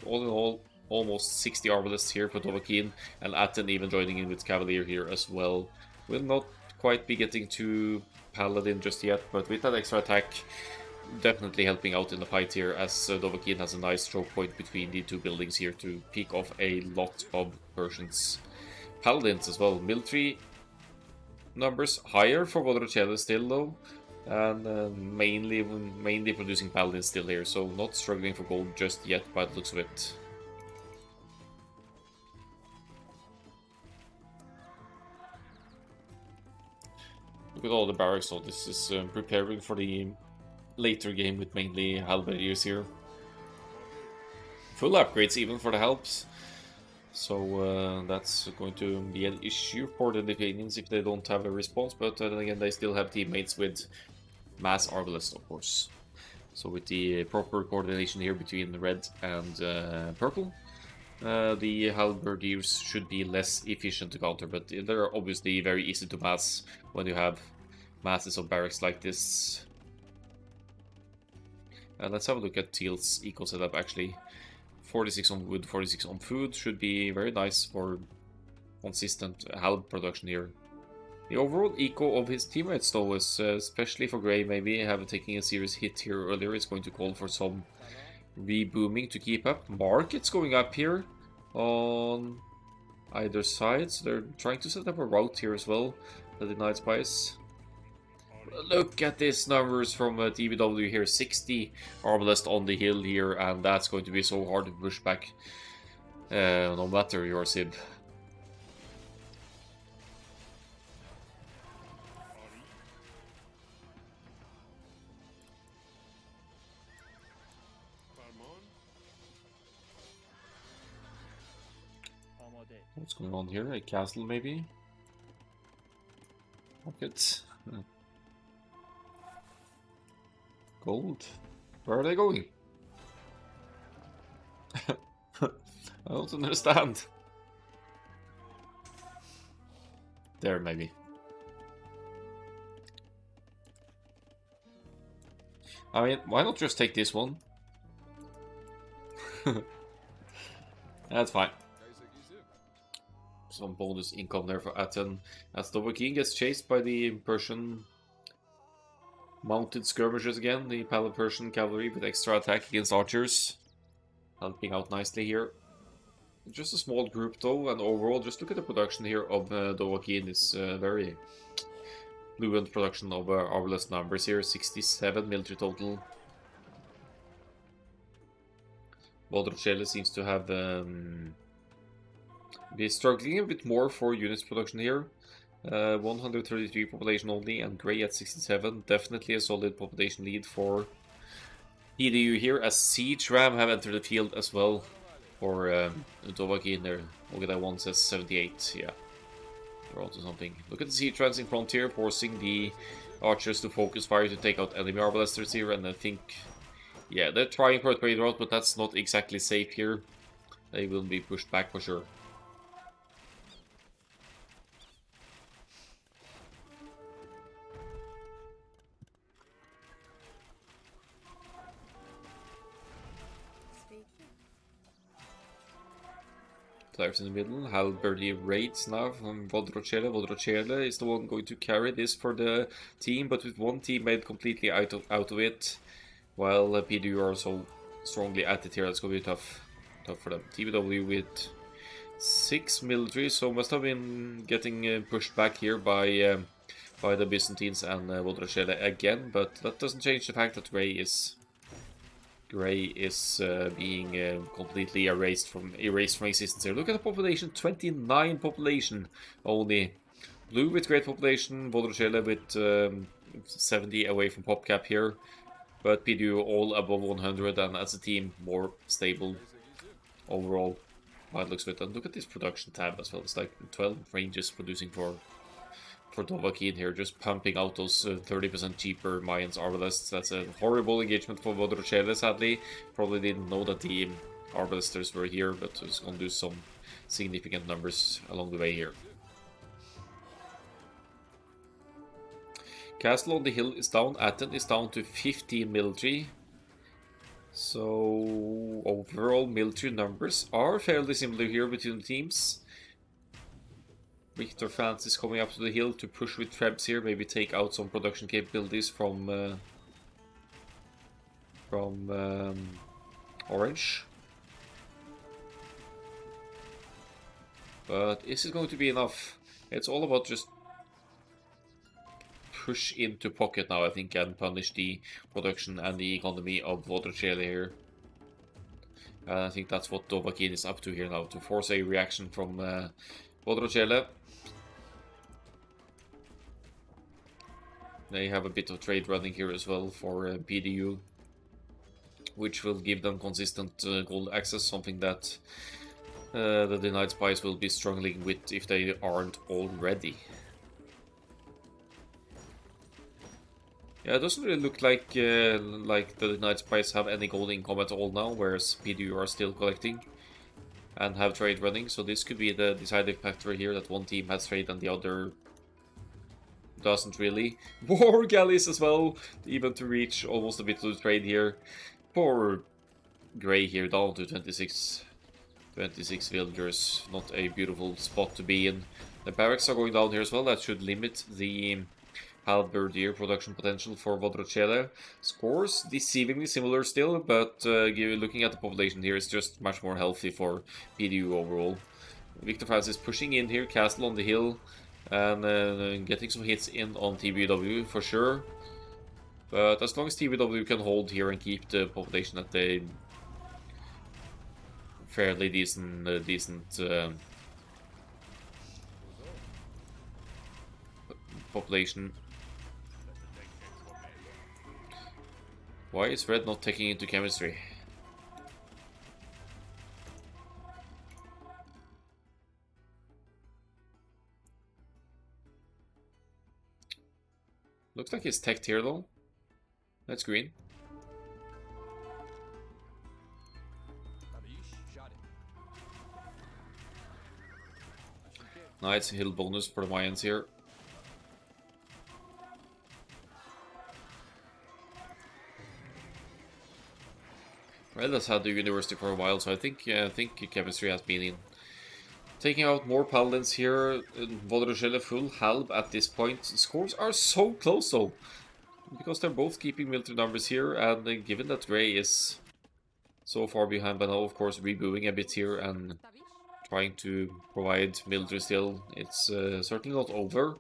all in all, almost 60 Arbalists here for Dovahkiin, and Atten even joining in with Cavalier here as well. Will not quite be getting to Paladin just yet, but with that extra attack, definitely helping out in the fight here, as Dovahkiin has a nice choke point between the two buildings here to pick off a lot of Persians. Paladins as well, military numbers higher for Vodrocele still though, and mainly producing Paladins still here, so not struggling for gold just yet by the looks of it. Look at all the barracks, so this is preparing for the later game with mainly halberdiers here. Full upgrades even for the helps. So that's going to be an issue for the Lithuanians if they don't have a response, but then again they still have teammates with mass Arbalest, of course. So with the proper coordination here between red and purple, the halberdiers should be less efficient to counter, but they're obviously very easy to mass when you have masses of barracks like this. Let's have a look at Teal's eco setup actually. 46 on wood, 46 on food should be very nice for consistent halb production here. The overall eco of his teammates though is, especially for Grey, maybe taking a serious hit here earlier, is going to call for some rebooming to keep up. Markets going up here on either side, so they're trying to set up a route here as well, the denied spies. Look at these numbers from TBW here, 60 Arbalest on the hill here, and that's going to be so hard to push back, no matter your Sib. What's going on here? A castle, maybe? Rockets. Gold. Where are they going? I don't understand. There, maybe. I mean, why not just take this one? That's fine. Some bonus income there for Aten. As Dovahkiin gets chased by the Persian mounted skirmishers again, the Persian cavalry with extra attack against archers. Helping out nicely here. Just a small group though, and overall, just look at the production here of Dovahkiin. It's very fluent production of marvelous numbers here. 67 military total. Vodrochele seems to have be struggling a bit more for units production here. 133 population only, and Grey at 67. Definitely a solid population lead for PdU here, as Siege Ram have entered the field as well for Dovahkiin there. Look at that one, says 78. Yeah, they're onto something. Look at the Siege Rams in front here, forcing the archers to focus fire to take out enemy arbalesters here, and I think, yeah, they're trying for a trade route, but that's not exactly safe here. They will be pushed back for sure. Players in the middle. Halberdy raids now from Vodrochele. Vodrochele is the one going to carry this for the team, but with one teammate completely out of it, while PdU are so strongly at it here. That's going to be tough for them. TBW with 6 military, so must have been getting pushed back here by the Byzantines and Vodrochele again, but that doesn't change the fact that Grey is being completely erased from existence here. Look at the population, 29 population only. Blue with great population, Vodrochele with 70 away from pop cap here, but PdU all above 100, and as a team more stable overall. It looks good. And look at this production tab as well. It's like 12 ranges producing for Dovahkiin here, just pumping out those 30% cheaper Mayans Arbalists. That's a horrible engagement for Vodrochele, sadly. Probably didn't know that the Arbalisters were here, but it's going to do some significant numbers along the way here. Castle on the hill is down. Aten is down to 15 military. So overall military numbers are fairly similar here between the teams. Victor France is coming up to the hill to push with Trebs here, maybe take out some production capabilities from Orange. But is it going to be enough? It's all about just push into pocket now, I think, and punish the production and the economy of Vodrochele here. And I think that's what Dovahkiin is up to here now, to force a reaction from Vodrochele. They have a bit of trade running here as well for PdU, which will give them consistent gold access, something that the Denied Spies will be struggling with if they aren't already. Yeah, it doesn't really look like the Denied Spies have any gold income at all now, whereas PdU are still collecting and have trade running, so this could be the deciding factor here, that one team has trade and the other doesn't really. War galleys as well, even to reach almost a bit of the trade here. Poor Grey here, down to 26 villagers. Not a beautiful spot to be in. The barracks are going down here as well. That should limit the halberdier production potential for Vodrochele. Scores deceivingly similar still, but looking at the population here, it's just much more healthy for PdU overall. Victor France is pushing in here, castle on the hill, and getting some hits in on TBW for sure. But as long as TBW can hold here and keep the population at a fairly decent population. Why is Red not taking into chemistry? Looks like it's teched here though. That's green. Nice hill bonus for the Mayans here. Red has had the university for a while, so I think chemistry has been in. Taking out more paladins here. Vodroshele full halb at this point. Scores are so close though, because they're both keeping military numbers here, and given that Grey is so far behind by now, of course, rebooing a bit here and trying to provide military still. It's certainly not over,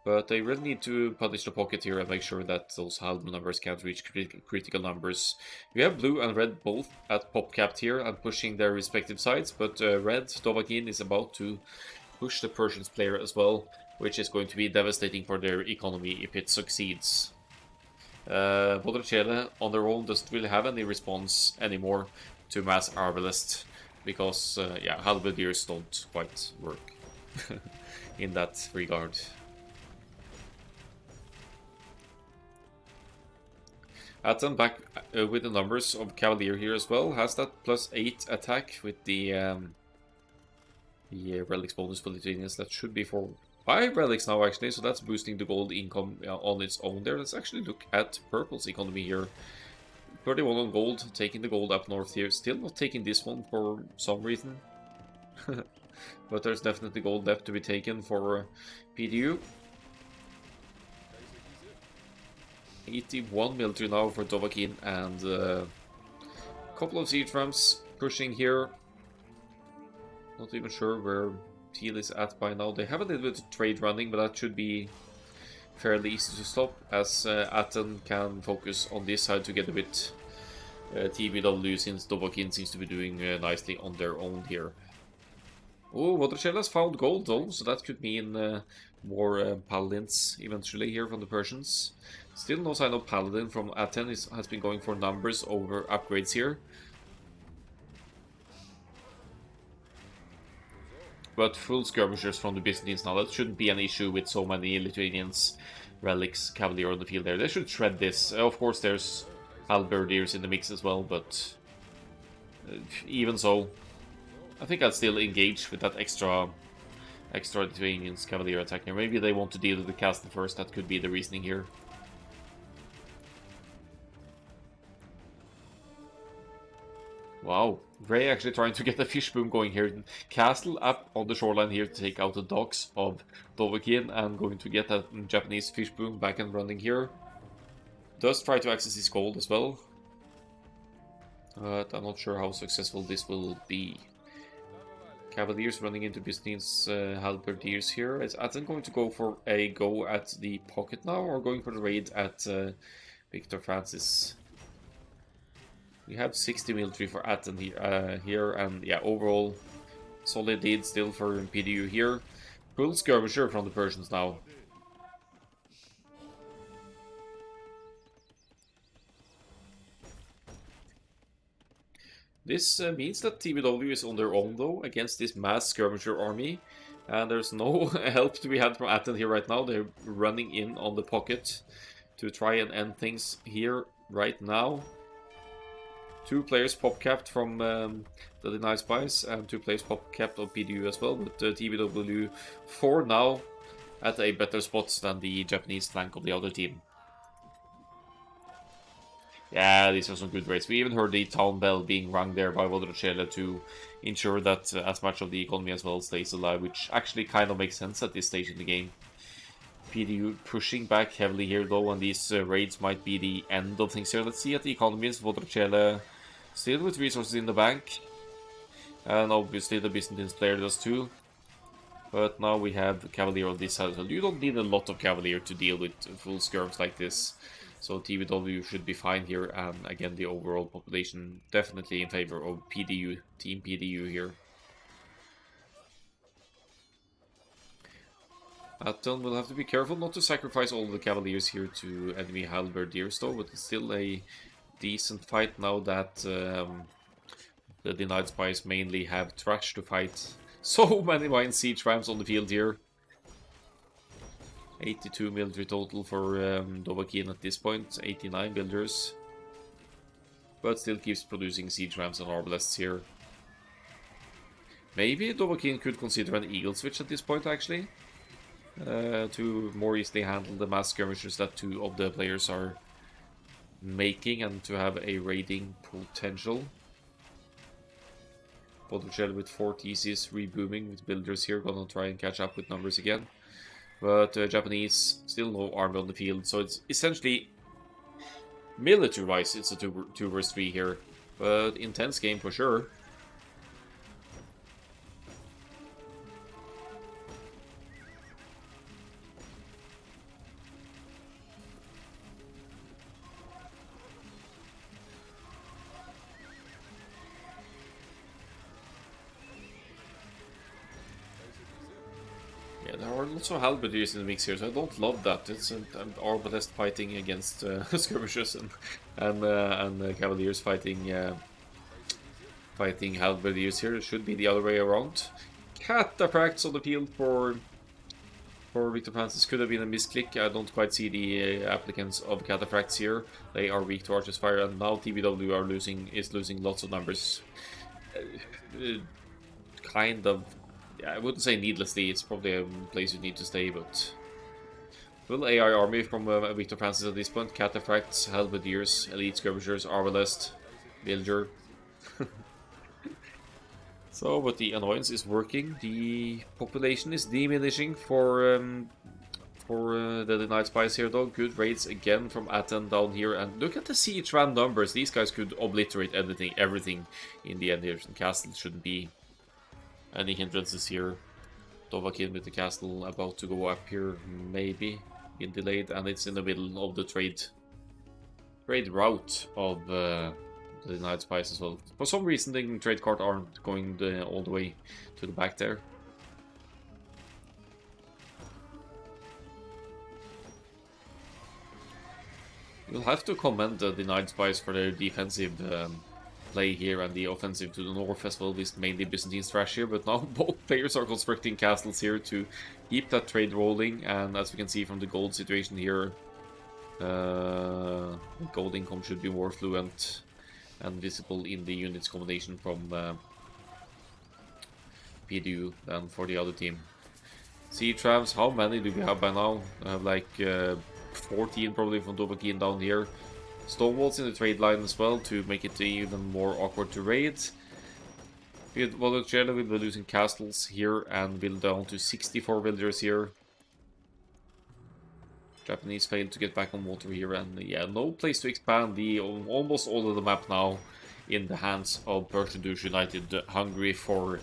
but they really need to punish the pocket here and make sure that those halb numbers can't reach critical numbers. We have blue and red both at pop capped here and pushing their respective sides, but red, Dovahkiin, is about to push the Persians player as well, which is going to be devastating for their economy if it succeeds. Vodroshele on their own doesn't really have any response anymore to mass arbalest, because yeah, halberdiers don't quite work in that regard. Atten back with the numbers of Cavalier here as well, has that +8 attack with the relics bonus for Lithuanians. That should be for 5 relics now actually, so that's boosting the gold income on its own there. Let's actually look at Purple's economy here. 31 on gold, taking the gold up north here. Still not taking this one for some reason. But there's definitely gold left to be taken for PdU. 81 military now for Dovahkiin, and a couple of siege rams pushing here. Not even sure where Teal is at by now. They have a little bit of trade running, but that should be fairly easy to stop, as Atten can focus on this side to get a bit TBW, since Dovahkiin seems to be doing nicely on their own here. Oh, Vodroshele has found gold though, so that could mean more paladins eventually here from the Persians. Still no sign of paladin from Atten. Has been going for numbers over upgrades here. But full skirmishers from the Byzantines now. That shouldn't be an issue with so many Lithuanians, relics, cavalier on the field there. They should shred this. Of course, there's halberdiers in the mix as well, but even so, I think I'd still engage with that extra Lithuanians cavalier attack here. Maybe they want to deal with the castle first. That could be the reasoning here. Wow, Grey actually trying to get a fish boom going here. Castle up on the shoreline here to take out the docks of Dovahkiin, and going to get a Japanese fish boom back and running here. Does try to access his gold as well, but I'm not sure how successful this will be. Cavaliers running into Byzantine's halberdiers here. Is Atten going to go for a go at the pocket now, or going for the raid at Victor Francis? We have 60 military for Atten here, and yeah, overall solid lead still for PdU here. Full skirmisher from the Persians now. This means that TBW is on their own though against this mass skirmisher army, and there's no help to be had from Atten here right now. They're running in on the pocket to try and end things here right now. 2 players pop capped from the denied spies, and 2 players pop capped of PdU as well, but TBW for now at a better spot than the Japanese flank of the other team. Yeah, these are some good raids. We even heard the town bell being rung there by Vodroshele to ensure that as much of the economy as well stays alive, which actually kind of makes sense at this stage in the game. PdU pushing back heavily here though, and these raids might be the end of things here. Let's see at the economies. Vodroshele still with resources in the bank, and obviously the Byzantines player does too. But now we have Cavalier on this side. So you don't need a lot of Cavalier to deal with full skirms like this. So TBW should be fine here, and again the overall population definitely in favor of PdU, Team PdU here. Atten will have to be careful not to sacrifice all the Cavaliers here to enemy halberdiers though, but it's still a decent fight now that the denied spies mainly have trash to fight. So many Mayan siege rams on the field here. 82 military total for Dovahkiin at this point, 89 builders. But still keeps producing siege rams and arbalests here. Maybe Dovahkiin could consider an eagle switch at this point, actually. To more easily handle the mass skirmishers that two of the players are making and to have a raiding potential. Bottomshell with 4 TCs rebooming with builders here, gonna try and catch up with numbers again. But Japanese, still no army on the field, so it's essentially military-wise, it's a 2 versus 3 here. But intense game for sure. Yeah, there are lots of halberdiers in the mix here, so I don't love that. It's an arbalest fighting against skirmishers and cavaliers fighting fighting halberdiers here. It should be the other way around. Cataphracts on the field for Victor Francis could have been a misclick. I don't quite see the applicants of cataphracts here. They are weak to archer's fire, and now TBW is losing lots of numbers. Kind of. Yeah, I wouldn't say needlessly, it's probably a place you need to stay, but... Full AI army from Victor Francis at this point. Cataphracts, halberdiers, elite skirmishers, arbalest, villager. So, but the annoyance is working. The population is diminishing for the denied spies here, though. Good raids again from Aten down here, and look at the siege ram numbers. These guys could obliterate everything in the end here. The castle shouldn't be any hindrances here. Dovahkiin with the castle about to go up here, maybe been delayed, and it's in the middle of the trade route of the denied spies as well. For some reason, the trade cart aren't going all the way to the back there. You'll have to commend the denied spies for their defensive play here, and the offensive to the north as well is mainly Byzantine thrash here, but now both players are constructing castles here to keep that trade rolling, and as we can see from the gold situation here, gold income should be more fluent and visible in the units combination from PdU than for the other team. Sea trams, how many do we have by now? I have like 14 probably from Dovahkiin down here. Stonewalls in the trade line as well to make it even more awkward to raid. Volocella will be losing castles here and build down to 64 villagers here. Japanese failed to get back on water here, and yeah, no place to expand. Almost all of the map now in the hands of Persian Dush United, hungry for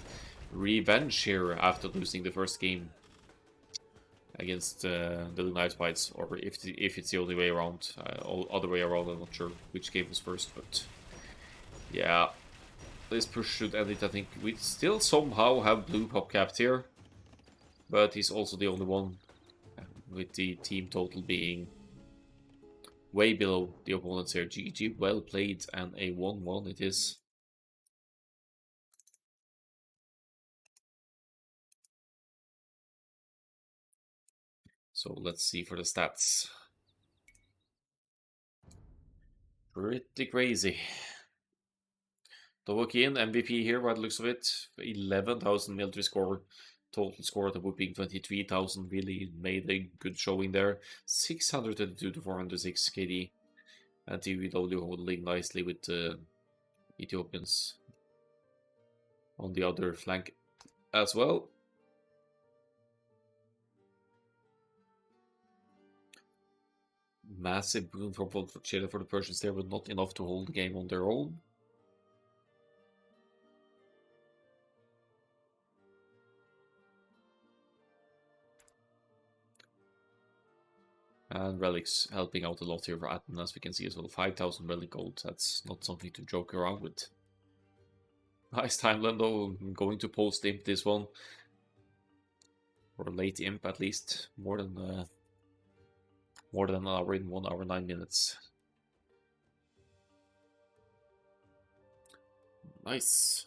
revenge here after losing the first game against the denied spies, or if it's the only way around, other way around. I'm not sure which game was first, but yeah, this push should end it. I think we still somehow have blue pop capped here, but he's also the only one, with the team total being way below the opponents here. GG, well played, and a 1-1 it is. So let's see for the stats. Pretty crazy. Dovahkiin MVP here by the looks of it. 11,000 military score. Total score at a whooping 23,000. Really made a good showing there. 632 to 406 KD. And TVW holding nicely with the Ethiopians on the other flank as well. Massive boon from Chile for the Persians there, but not enough to hold the game on their own. And relics helping out a lot here for Aten, as we can see as well. 5,000 relic gold, that's not something to joke around with. Nice timeline though, I'm going to post imp this one. Or late imp at least, more than an hour in 1 hour 9 minutes. Nice.